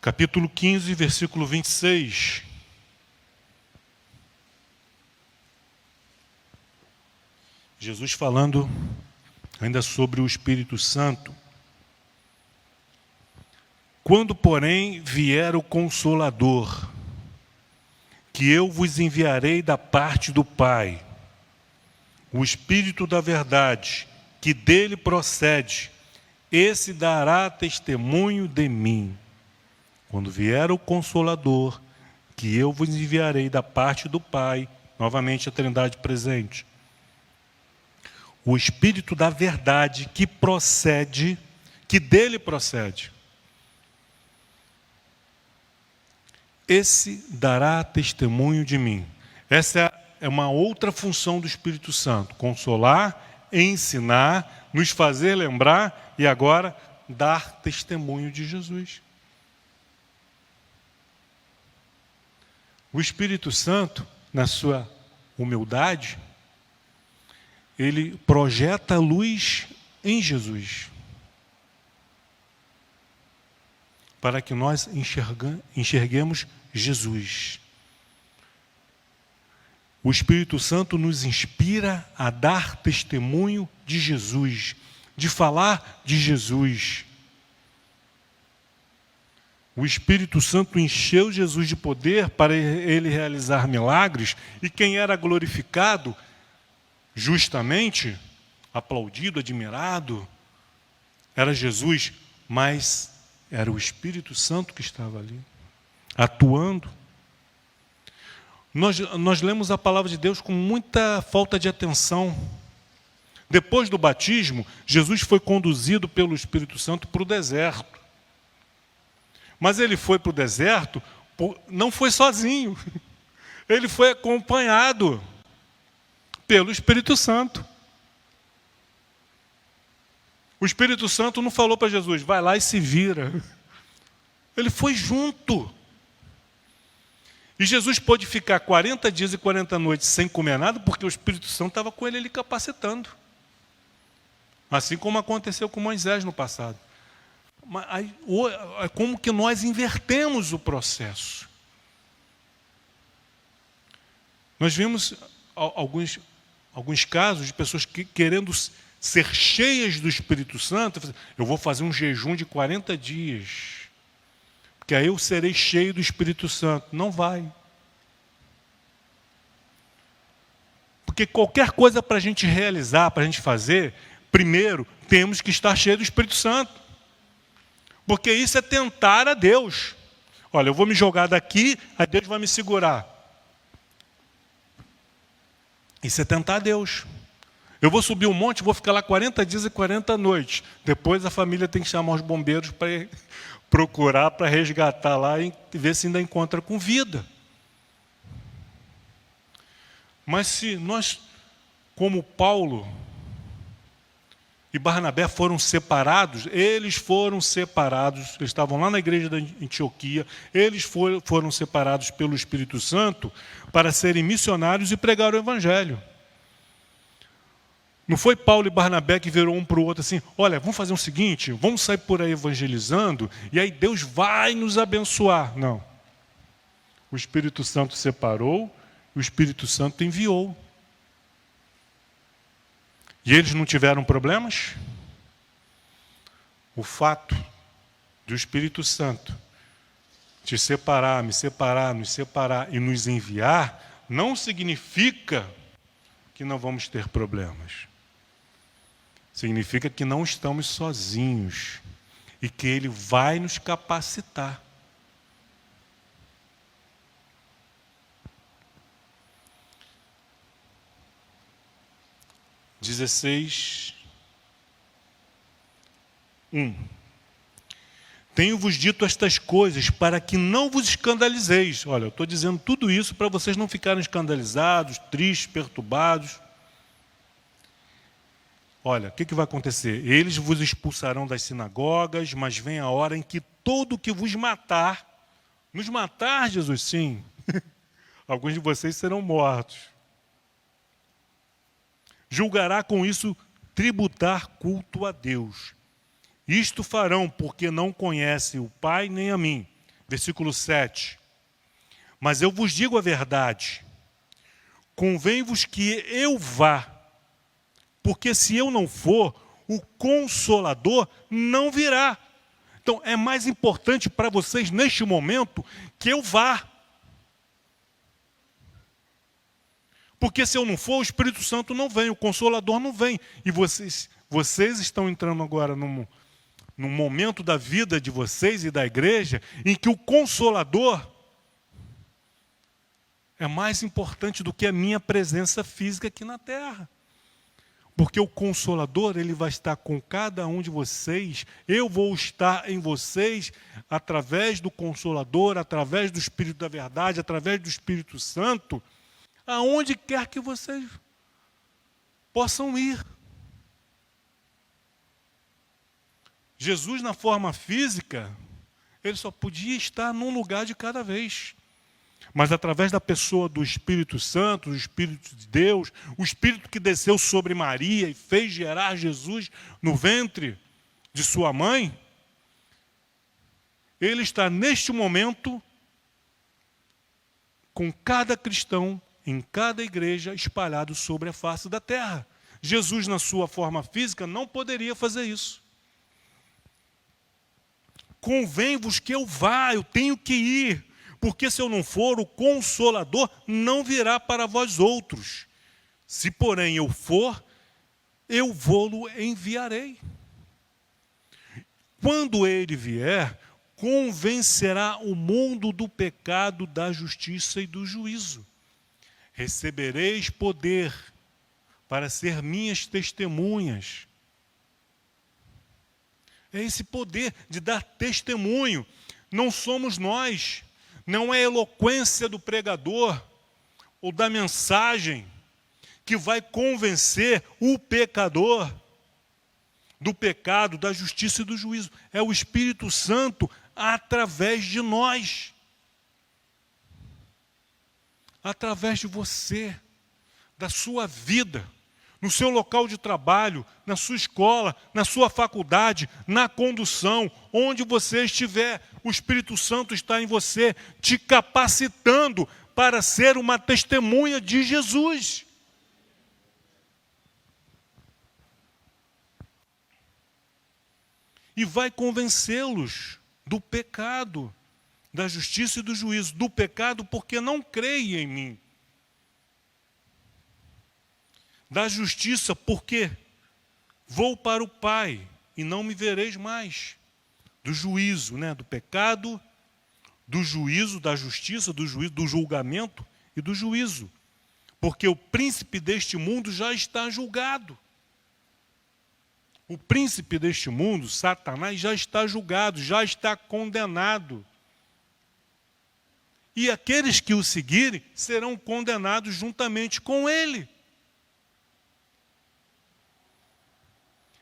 Capítulo 15, versículo 26. Jesus falando ainda sobre o Espírito Santo. Quando, porém, vier o Consolador, que eu vos enviarei da parte do Pai, o Espírito da verdade, que dele procede, esse dará testemunho de mim. Quando vier o Consolador, que eu vos enviarei da parte do Pai, novamente a Trindade presente, o Espírito da verdade que procede, que dele procede, esse dará testemunho de mim. Essa é uma outra função do Espírito Santo: consolar, ensinar, nos fazer lembrar e agora dar testemunho de Jesus. O Espírito Santo, na sua humildade, ele projeta a luz em Jesus, para que nós enxerguemos Jesus. O Espírito Santo nos inspira a dar testemunho de Jesus, de falar de Jesus. O Espírito Santo encheu Jesus de poder para ele realizar milagres, e quem era glorificado, justamente, aplaudido, admirado, era Jesus, mas era o Espírito Santo que estava ali, atuando. Nós lemos a palavra de Deus com muita falta de atenção. Depois do batismo, Jesus foi conduzido pelo Espírito Santo para o deserto. Mas ele foi para o deserto, não foi sozinho. ele foi acompanhado pelo Espírito Santo. O Espírito Santo não falou para Jesus, vai lá e se vira. Ele foi junto. E Jesus pôde ficar 40 dias e 40 noites sem comer nada, porque o Espírito Santo estava com ele capacitando. Assim como aconteceu com Moisés no passado. Mas aí, como que nós invertemos o processo? Nós vimos alguns casos de pessoas querendo ser cheias do Espírito Santo. Eu vou fazer um jejum de 40 dias, porque aí eu serei cheio do Espírito Santo. Não vai. Porque qualquer coisa para a gente realizar, para a gente fazer, primeiro temos que estar cheio do Espírito Santo. Porque isso é tentar a Deus. Olha, eu vou me jogar daqui, aí Deus vai me segurar. Isso é tentar a Deus. Eu vou subir um monte, vou ficar lá 40 dias e 40 noites. Depois a família tem que chamar os bombeiros para procurar, para resgatar lá e ver se ainda encontra com vida. Mas se nós, como Paulo e Barnabé foram separados, eles estavam lá na igreja da Antioquia, eles foram separados pelo Espírito Santo para serem missionários e pregar o Evangelho. Não foi Paulo e Barnabé que viram um para o outro assim, olha, vamos fazer o seguinte, vamos sair por aí evangelizando, e aí Deus vai nos abençoar. Não. O Espírito Santo separou, o Espírito Santo enviou. E eles não tiveram problemas? O fato do Espírito Santo te separar, me separar, nos separar e nos enviar, não significa que não vamos ter problemas. Significa que não estamos sozinhos e que Ele vai nos capacitar. (16:1) Tenho-vos dito estas coisas para que não vos escandalizeis. Olha, eu estou dizendo tudo isso para vocês não ficarem escandalizados, tristes, perturbados. Olha, o que vai acontecer? Eles vos expulsarão das sinagogas, mas vem a hora em que todo que vos matar, nos matar, Jesus, sim, alguns de vocês serão mortos. Julgará com isso tributar culto a Deus. Isto farão porque não conhecem o Pai nem a mim. Versículo 7. Mas eu vos digo a verdade. Convém-vos que eu vá. Porque se eu não for, o Consolador não virá. Então é mais importante para vocês neste momento que eu vá. Porque se eu não for, o Espírito Santo não vem, o Consolador não vem. E vocês estão entrando agora num momento da vida de vocês e da igreja em que o Consolador é mais importante do que a minha presença física aqui na terra. Porque o Consolador, ele vai estar com cada um de vocês, eu vou estar em vocês através do Consolador, através do Espírito da Verdade, através do Espírito Santo, aonde quer que vocês possam ir. Jesus, na forma física, ele só podia estar num lugar de cada vez. Mas através da pessoa do Espírito Santo, do Espírito de Deus, o Espírito que desceu sobre Maria e fez gerar Jesus no ventre de sua mãe, ele está neste momento com cada cristão, em cada igreja, espalhado sobre a face da terra. Jesus, na sua forma física, não poderia fazer isso. Convém-vos que eu vá, eu tenho que ir. Porque se eu não for, o Consolador não virá para vós outros. Se, porém, eu for, eu vou-lo enviarei. Quando ele vier, convencerá o mundo do pecado, da justiça e do juízo. Recebereis poder para ser minhas testemunhas. É esse poder de dar testemunho. Não somos nós. Não é a eloquência do pregador, ou da mensagem que vai convencer o pecador do pecado, da justiça e do juízo. É o Espírito Santo através de nós. Através de você, da sua vida, no seu local de trabalho, na sua escola, na sua faculdade, na condução, onde você estiver, o Espírito Santo está em você, te capacitando para ser uma testemunha de Jesus. E vai convencê-los do pecado, da justiça e do juízo. Do pecado porque não creem em mim. Da justiça porque vou para o Pai e não me vereis mais. Do juízo, né? Do pecado, do juízo, da justiça, do juízo, do julgamento e do juízo. Porque o príncipe deste mundo já está julgado. O príncipe deste mundo, Satanás, já está julgado, já está condenado. E aqueles que o seguirem serão condenados juntamente com ele.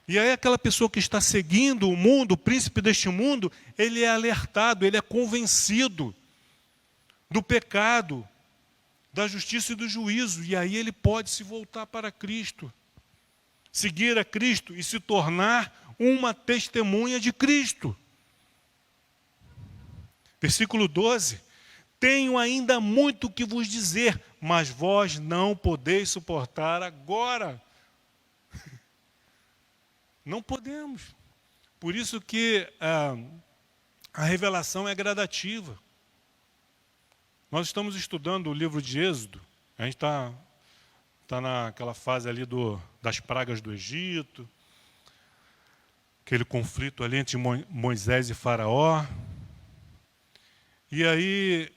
E aí aquela pessoa que está seguindo o mundo, o príncipe deste mundo, ele é alertado, ele é convencido do pecado, da justiça e do juízo. E aí ele pode se voltar para Cristo, seguir a Cristo e se tornar uma testemunha de Cristo. Versículo 12. Tenho ainda muito que vos dizer, mas vós não podeis suportar agora. Não podemos. Por isso que a revelação é gradativa. Nós estamos estudando o livro de Êxodo. A gente está naquela fase ali das pragas do Egito, aquele conflito ali entre Moisés e Faraó. E aí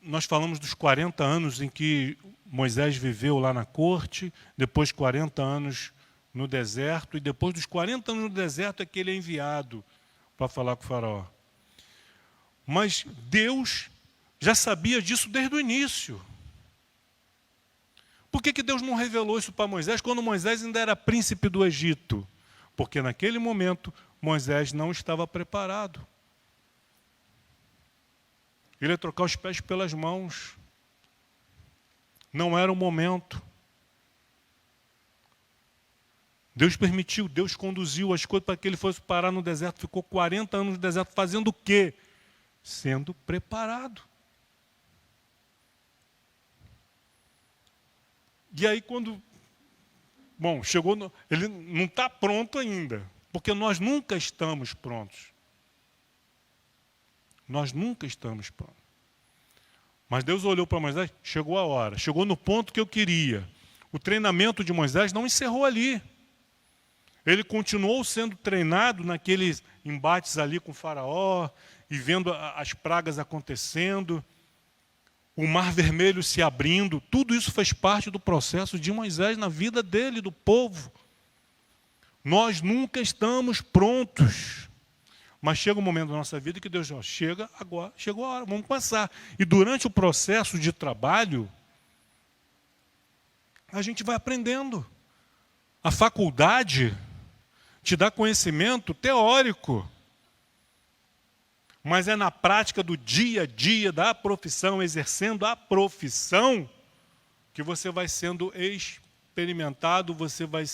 nós falamos dos 40 anos em que Moisés viveu lá na corte, depois 40 anos no deserto, e depois dos 40 anos no deserto é que ele é enviado para falar com o Faraó. Mas Deus já sabia disso desde o início. Por que Deus não revelou isso para Moisés quando Moisés ainda era príncipe do Egito? Porque naquele momento Moisés não estava preparado. Ele ia trocar os pés pelas mãos. Não era o momento. Deus permitiu, Deus conduziu as coisas para que ele fosse parar no deserto. Ficou 40 anos no deserto fazendo o quê? Sendo preparado. E aí quando... Bom, chegou... ele não está pronto ainda. Porque nós nunca estamos prontos. Nós nunca estamos prontos. Mas Deus olhou para Moisés, chegou a hora. Chegou no ponto que eu queria. O treinamento de Moisés não encerrou ali. Ele continuou sendo treinado naqueles embates ali com o Faraó, e vendo as pragas acontecendo, o Mar Vermelho se abrindo. Tudo isso faz parte do processo de Moisés na vida dele, do povo. Nós nunca estamos prontos. Mas chega um momento da nossa vida que Deus diz, chega agora, chegou a hora, vamos passar. E durante o processo de trabalho, a gente vai aprendendo. A faculdade te dá conhecimento teórico, mas é na prática do dia a dia da profissão, exercendo a profissão, que você vai sendo experimentado, você vai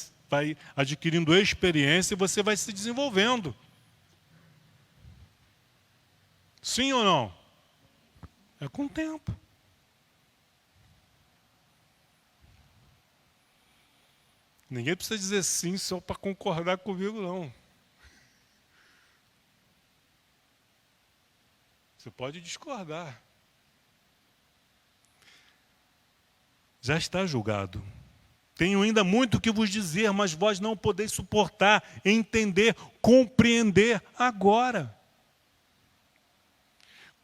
adquirindo experiência e você vai se desenvolvendo. Sim ou não? É com o tempo. Ninguém precisa dizer sim só para concordar comigo, não. Você pode discordar. Já está julgado. Tenho ainda muito que vos dizer, mas vós não podeis suportar, entender, compreender agora.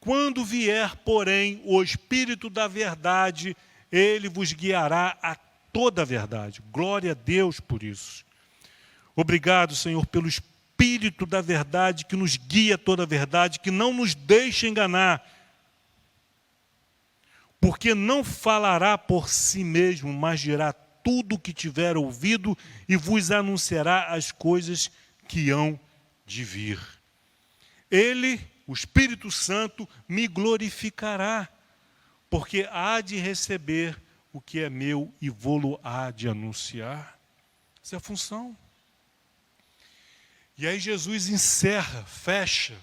Quando vier, porém, o Espírito da verdade, ele vos guiará a toda a verdade. Glória a Deus por isso. Obrigado, Senhor, pelo Espírito da verdade que nos guia a toda a verdade, que não nos deixa enganar. porque não falará por si mesmo, mas dirá tudo o que tiver ouvido e vos anunciará as coisas que hão de vir. Ele, o Espírito Santo, me glorificará, porque há de receber o que é meu e vô-lo há de anunciar. Essa é a função. E aí Jesus encerra, fecha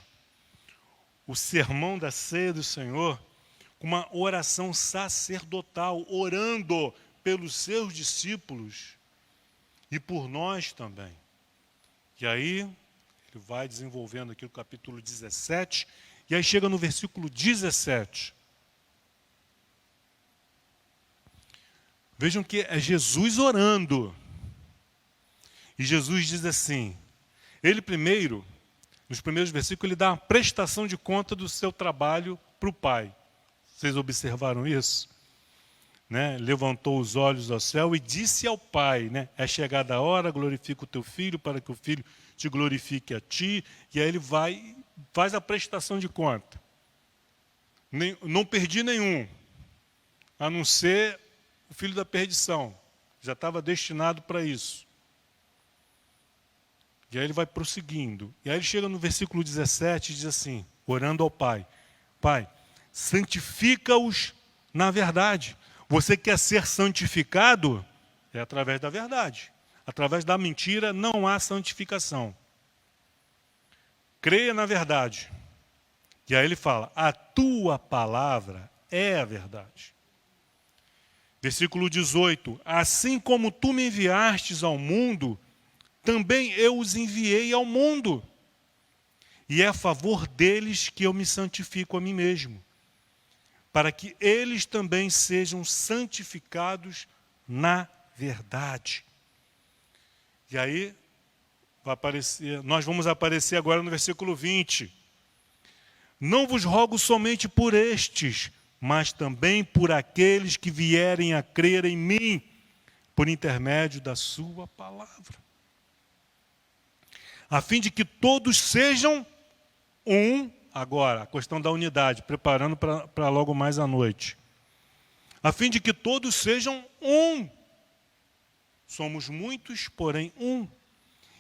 o sermão da ceia do Senhor com uma oração sacerdotal, orando pelos seus discípulos e por nós também. E aí ele vai desenvolvendo aqui o capítulo 17, e aí chega no versículo 17. Vejam que é Jesus orando. E Jesus diz assim, ele primeiro, nos primeiros versículos, ele dá uma prestação de conta do seu trabalho para o Pai. Vocês observaram isso? Né? Levantou os olhos ao céu e disse ao Pai, né? É chegada a hora, glorifica o teu filho, para que o filho te glorifique a ti. E aí ele vai, faz a prestação de conta. Não perdi nenhum, a não ser o filho da perdição. Já estava destinado para isso. E aí ele vai prosseguindo. E aí ele chega no versículo 17 e diz assim, orando ao Pai. Pai, santifica-os na verdade. Você quer ser santificado? É através da verdade. Através da mentira não há santificação. Creia na verdade. E aí ele fala, a tua palavra é a verdade. Versículo 18, assim como tu me enviastes ao mundo, também eu os enviei ao mundo. E é a favor deles que eu me santifico a mim mesmo, para que eles também sejam santificados na verdade. E aí, nós vamos aparecer agora no versículo 20. Não vos rogo somente por estes, mas também por aqueles que vierem a crer em mim, por intermédio da sua palavra. A fim de que todos sejam um, agora, a questão da unidade, preparando para logo mais à noite. A fim de que todos sejam um. Somos muitos, porém um.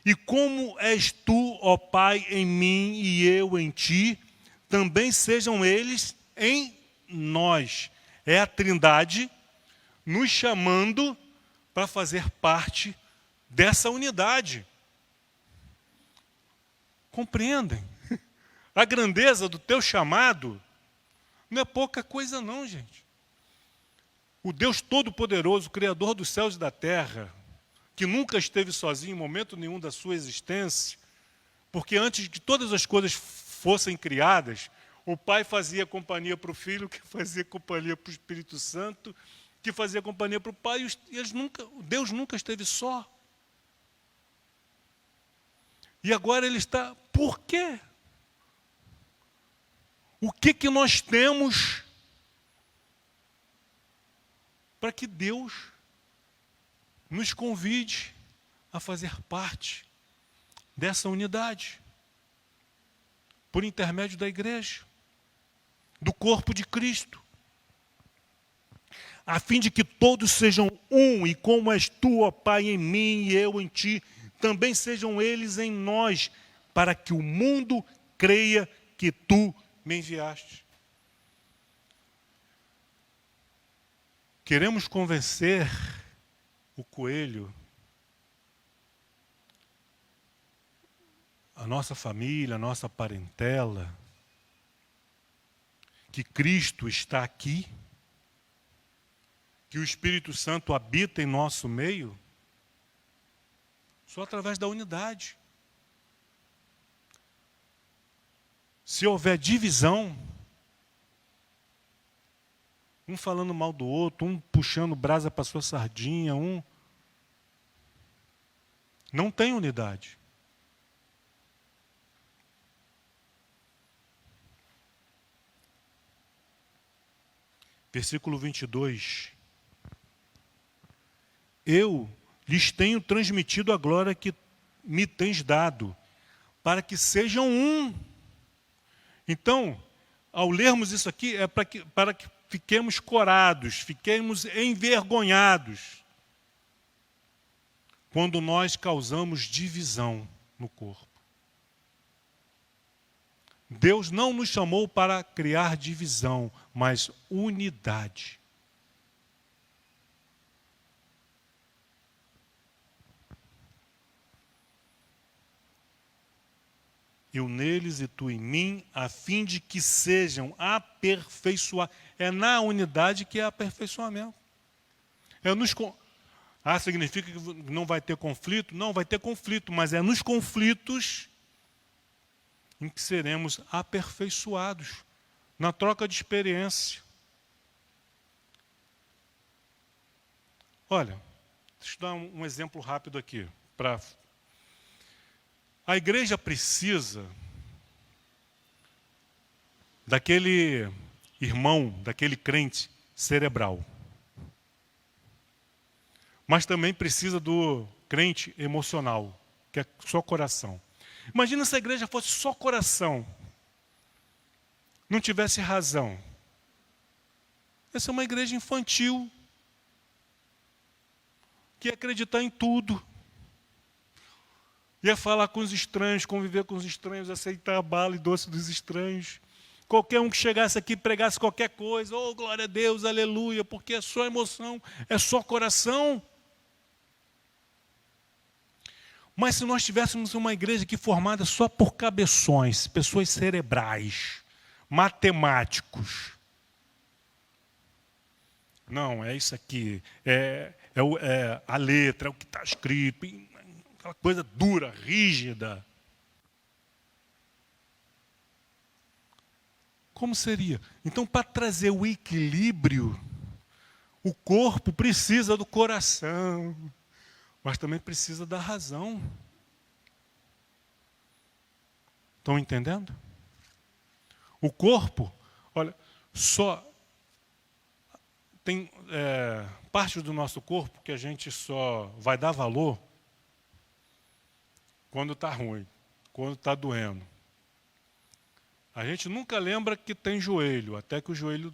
E como és tu, ó Pai, em mim e eu em ti, também sejam eles em nós. É a Trindade nos chamando para fazer parte dessa unidade. Compreendem? A grandeza do teu chamado não é pouca coisa não, gente. O Deus Todo-Poderoso, Criador dos céus e da terra, que nunca esteve sozinho em momento nenhum da sua existência, porque antes de todas as coisas fossem criadas, o Pai fazia companhia para o Filho, que fazia companhia para o Espírito Santo, que fazia companhia para o Pai, e Deus nunca esteve só. E agora ele está... Por quê? O que nós temos para que Deus nos convide a fazer parte dessa unidade, por intermédio da igreja, do corpo de Cristo, a fim de que todos sejam um, e como és tu, ó Pai, em mim e eu em ti, também sejam eles em nós, para que o mundo creia que tu me enviaste. Queremos convencer o coelho, a nossa família, a nossa parentela, que Cristo está aqui, que o Espírito Santo habita em nosso meio, só através da unidade. Se houver divisão, um falando mal do outro, um puxando brasa para sua sardinha, não tem unidade. Versículo 22. Eu lhes tenho transmitido a glória que me tens dado, para que sejam um. Então, ao lermos isso aqui, é para que fiquemos corados, fiquemos envergonhados quando nós causamos divisão no corpo. Deus não nos chamou para criar divisão, mas unidade. Eu neles e tu em mim, a fim de que sejam aperfeiçoados. É na unidade que é aperfeiçoamento. Significa que não vai ter conflito? Não, vai ter conflito, mas é nos conflitos em que seremos aperfeiçoados, na troca de experiência. Olha, deixa eu dar um exemplo rápido aqui. A igreja precisa daquele irmão, daquele crente cerebral. Mas também precisa do crente emocional, que é só coração. Imagina se a igreja fosse só coração, não tivesse razão. Essa é uma igreja infantil, que ia acreditar em tudo. Ia falar com os estranhos, conviver com os estranhos, aceitar a bala e doce dos estranhos. Qualquer um que chegasse aqui e pregasse qualquer coisa, oh, glória a Deus, aleluia, porque é só emoção, é só coração. Mas se nós tivéssemos uma igreja aqui formada só por cabeções, pessoas cerebrais, matemáticos. Não, é isso aqui, é a letra, é o que está escrito, aquela coisa dura, rígida. Como seria? Então, para trazer o equilíbrio, o corpo precisa do coração, mas também precisa da razão. Estão entendendo? O corpo, olha, só tem parte do nosso corpo que a gente só vai dar valor quando está ruim, quando está doendo. A gente nunca lembra que tem joelho, até que o joelho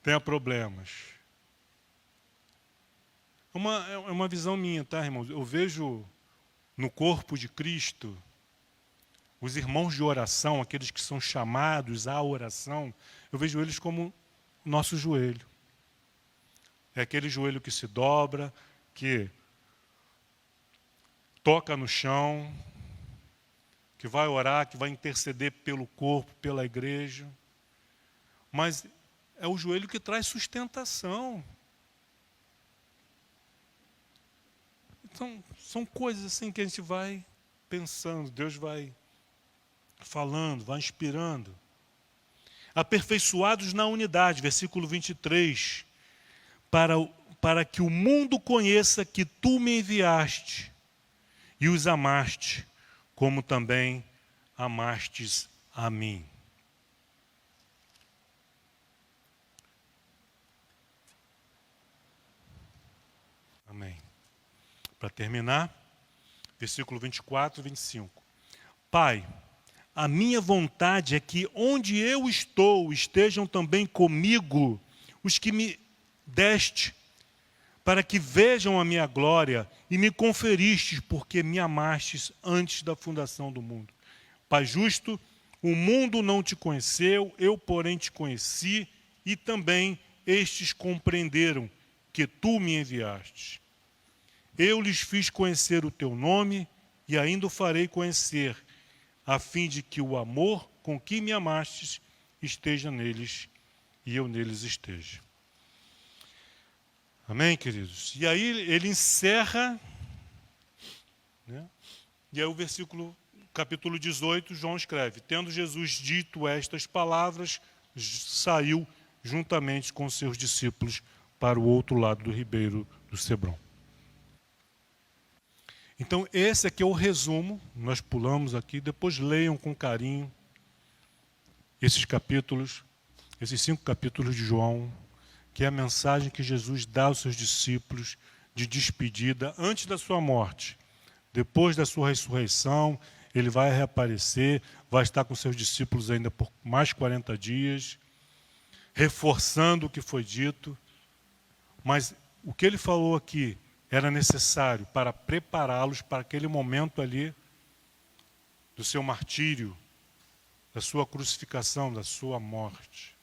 tenha problemas. É uma visão minha, tá, irmãos? Eu vejo no corpo de Cristo os irmãos de oração, aqueles que são chamados à oração, eu vejo eles como nosso joelho. É aquele joelho que se dobra, que toca no chão, que vai orar, que vai interceder pelo corpo, pela igreja. Mas é o joelho que traz sustentação. Então, são coisas assim que a gente vai pensando, Deus vai falando, vai inspirando. Aperfeiçoados na unidade, versículo 23, para que o mundo conheça que tu me enviaste e os amaste, como também amastes a mim. Amém. Para terminar, versículo 24 e 25. Pai, a minha vontade é que onde eu estou, estejam também comigo os que me deste, para que vejam a minha glória e me conferistes, porque me amastes antes da fundação do mundo. Pai justo, o mundo não te conheceu, eu, porém, te conheci, e também estes compreenderam que tu me enviaste. Eu lhes fiz conhecer o teu nome e ainda o farei conhecer, a fim de que o amor com que me amastes esteja neles e eu neles esteja. Amém, queridos? E aí ele encerra, né? E aí o capítulo 18, João escreve: tendo Jesus dito estas palavras, saiu juntamente com seus discípulos para o outro lado do ribeiro do Cedron. Então, esse aqui é o resumo, nós pulamos aqui, depois leiam com carinho esses capítulos, esses 5 capítulos de João, que é a mensagem que Jesus dá aos seus discípulos de despedida antes da sua morte. Depois da sua ressurreição, ele vai reaparecer, vai estar com seus discípulos ainda por mais 40 dias, reforçando o que foi dito. Mas o que ele falou aqui era necessário para prepará-los para aquele momento ali do seu martírio, da sua crucificação, da sua morte.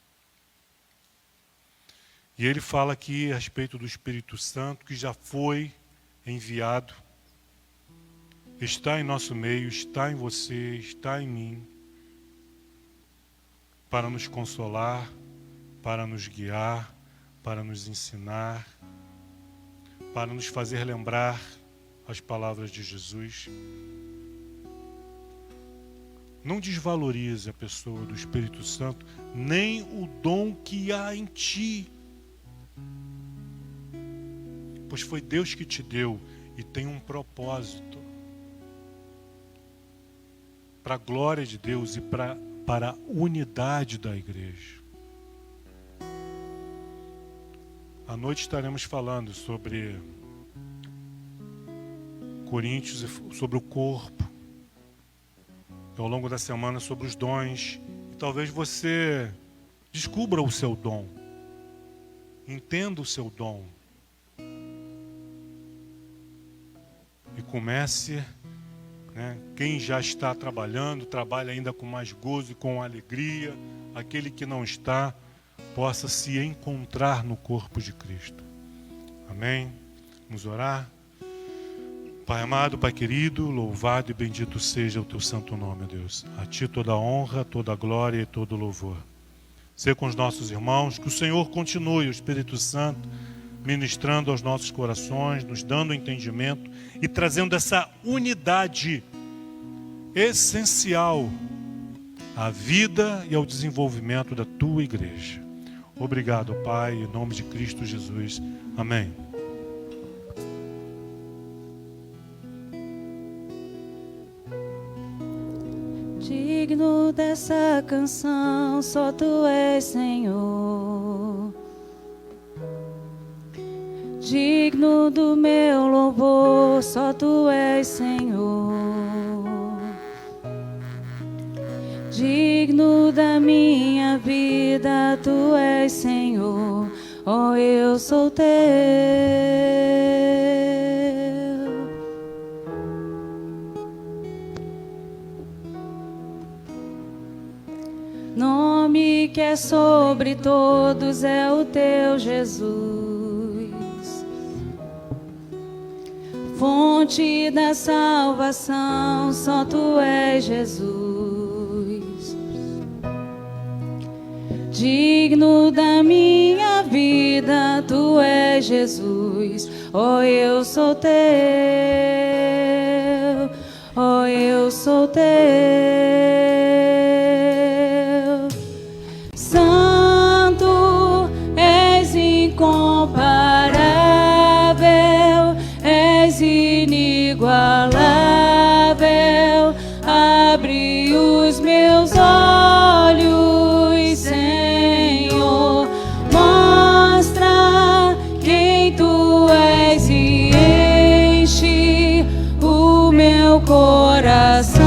E ele fala aqui a respeito do Espírito Santo, que já foi enviado, está em nosso meio, está em você, está em mim, para nos consolar, para nos guiar, para nos ensinar, para nos fazer lembrar as palavras de Jesus. Não desvalorize a pessoa do Espírito Santo, nem o dom que há em ti. Pois foi Deus que te deu e tem um propósito. Para a glória de Deus e para a unidade da igreja. À noite estaremos falando sobre Coríntios e sobre o corpo. Ao longo da semana sobre os dons. E talvez você descubra o seu dom. Entenda o seu dom. E comece, quem já está trabalhando, trabalhe ainda com mais gozo e com alegria. Aquele que não está, possa se encontrar no corpo de Cristo. Amém? Vamos orar? Pai amado, Pai querido, louvado e bendito seja o teu santo nome, Deus. A ti toda a honra, toda a glória e todo o louvor. Seja com os nossos irmãos, que o Senhor continue, o Espírito Santo, ministrando aos nossos corações, nos dando entendimento e trazendo essa unidade essencial à vida e ao desenvolvimento da tua igreja. Obrigado, Pai, em nome de Cristo Jesus. Amém. Digno dessa canção, só tu és, Senhor. Digno do meu louvor, só tu és, Senhor. Digno da minha vida, tu és, Senhor. Oh, eu sou teu. Nome que é sobre todos é o teu, Jesus. Fonte da salvação, só tu és, Jesus. Digno da minha vida, tu és, Jesus. Oh, eu sou teu. Oh, eu sou teu. Incomparável, és inigualável. Abre os meus olhos, Senhor. Mostra quem tu és e enche o meu coração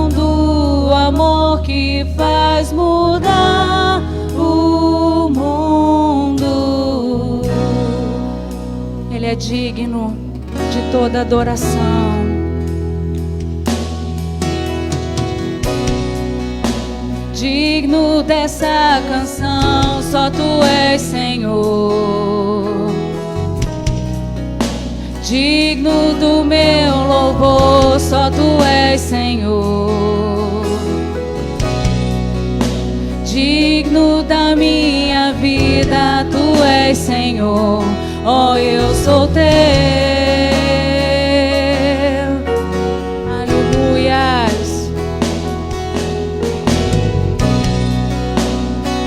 do amor que faz mudar o mundo. Ele é digno de toda adoração. Digno dessa canção, só tu és, Senhor. Digno do meu louvor, só tu és, Senhor. Digno da minha vida, tu és, Senhor. Oh, eu sou teu. Aleluias.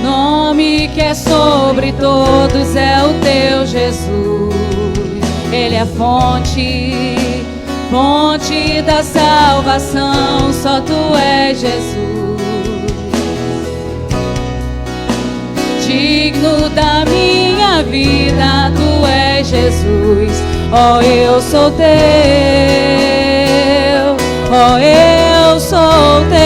Nome que é sobre todos é o teu, Jesus. Ele é fonte, fonte da salvação, só tu és, Jesus. Digno da minha vida, tu és, Jesus. Oh, eu sou teu. oh, eu sou teu.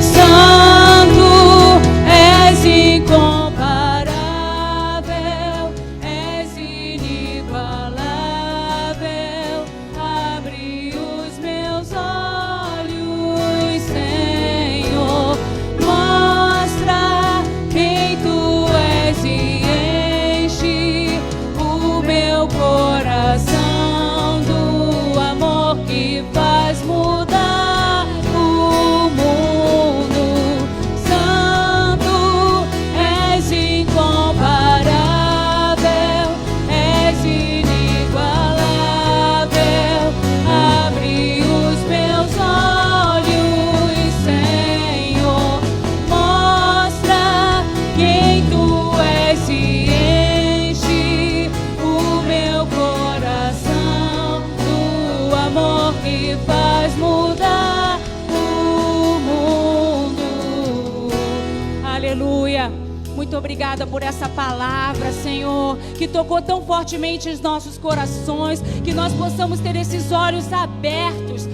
Santo, és incomparável, és inigualável. Abre os meus olhos, Senhor, mostra quem tu és e enche o meu coração do amor que faz mudar o mundo. Santo, és incomparável, és inigualável. Abre os meus olhos, Senhor, mostra quem tu és e enche o meu coração do amor que faz mudar o mundo. Aleluia. Muito obrigada por essa palavra, Senhor, que tocou tão fortemente os nossos corações, que nós possamos ter esses olhos abertos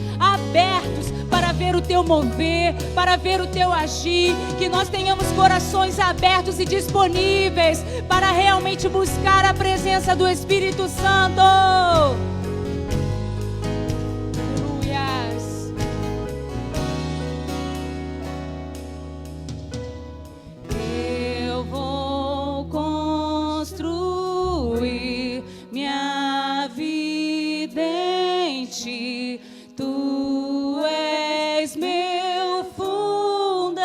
para ver o teu mover, para ver o teu agir, que nós tenhamos corações abertos e disponíveis para realmente buscar a presença do Espírito Santo. Aleluias. Eu vou construir minha vida em ti. Tu és meu fundamento.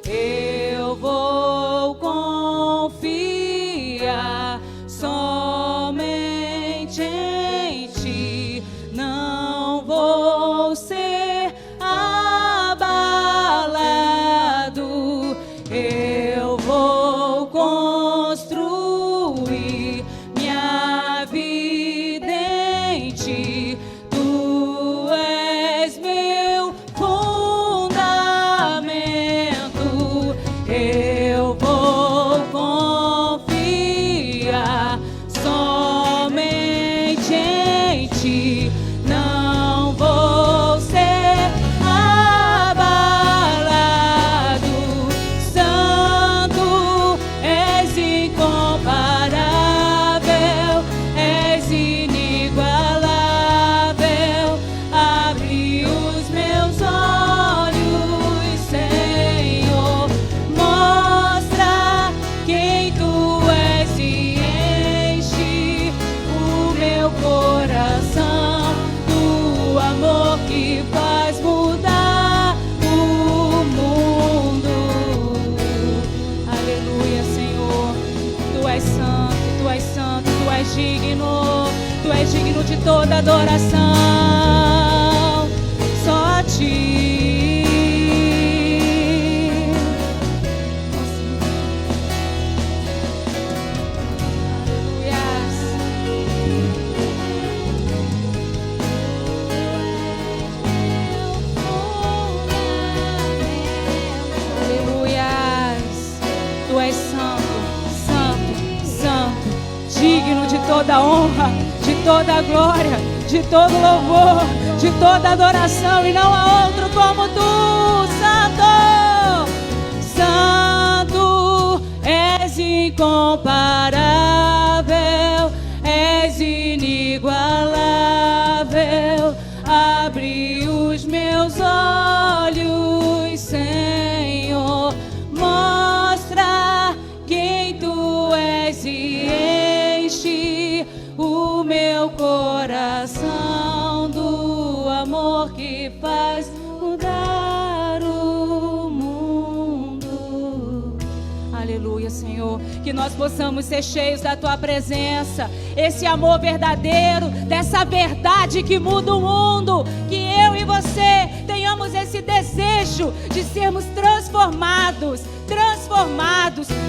Eu vou confiar somente em ti. Não vou ser abalado. Eu vou construir minha vida em ti. Tu és meu fundamento. Eu vou confiar somente em ti. Não vou ser abalado. Santo, és incomparável, és inigualável. Abre os meus olhos, Senhor, mostra quem tu és e enche o meu coração do amor que faz mudar o mundo. Aleluia, Senhor. Tu és santo, tu és santo, tu és digno. Tu és digno de toda adoração. Só a ti. Aleluias. Aleluias. Tu és santo, santo, santo, digno de toda honra, de toda glória, de todo louvor, de toda adoração, e não há outro como tu, Santo. Santo, és incomparável, és inigualável. Abre os meus olhos, Senhor, mostra quem tu és e enche o meu coração do amor que faz mudar o mundo. Aleluia, Senhor, que nós possamos ser cheios da tua presença, esse amor verdadeiro, dessa verdade que muda o mundo, que eu e você tenhamos esse desejo de sermos transformados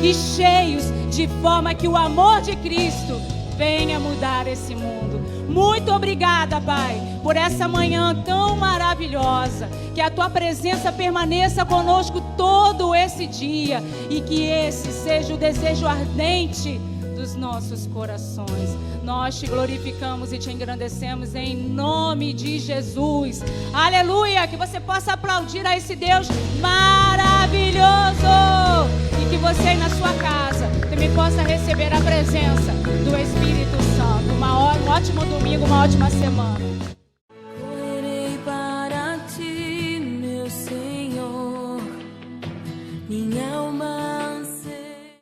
e cheios, de forma que o amor de Cristo venha mudar esse mundo. Muito obrigada, Pai, por essa manhã tão maravilhosa. Que a tua presença permaneça conosco todo esse dia e que esse seja o desejo ardente dos dos nossos corações. Nós te glorificamos e te engrandecemos em nome de Jesus. Aleluia! Que você possa aplaudir a esse Deus maravilhoso. E que você aí na sua casa também possa receber a presença do Espírito Santo. Um ótimo domingo, uma ótima semana.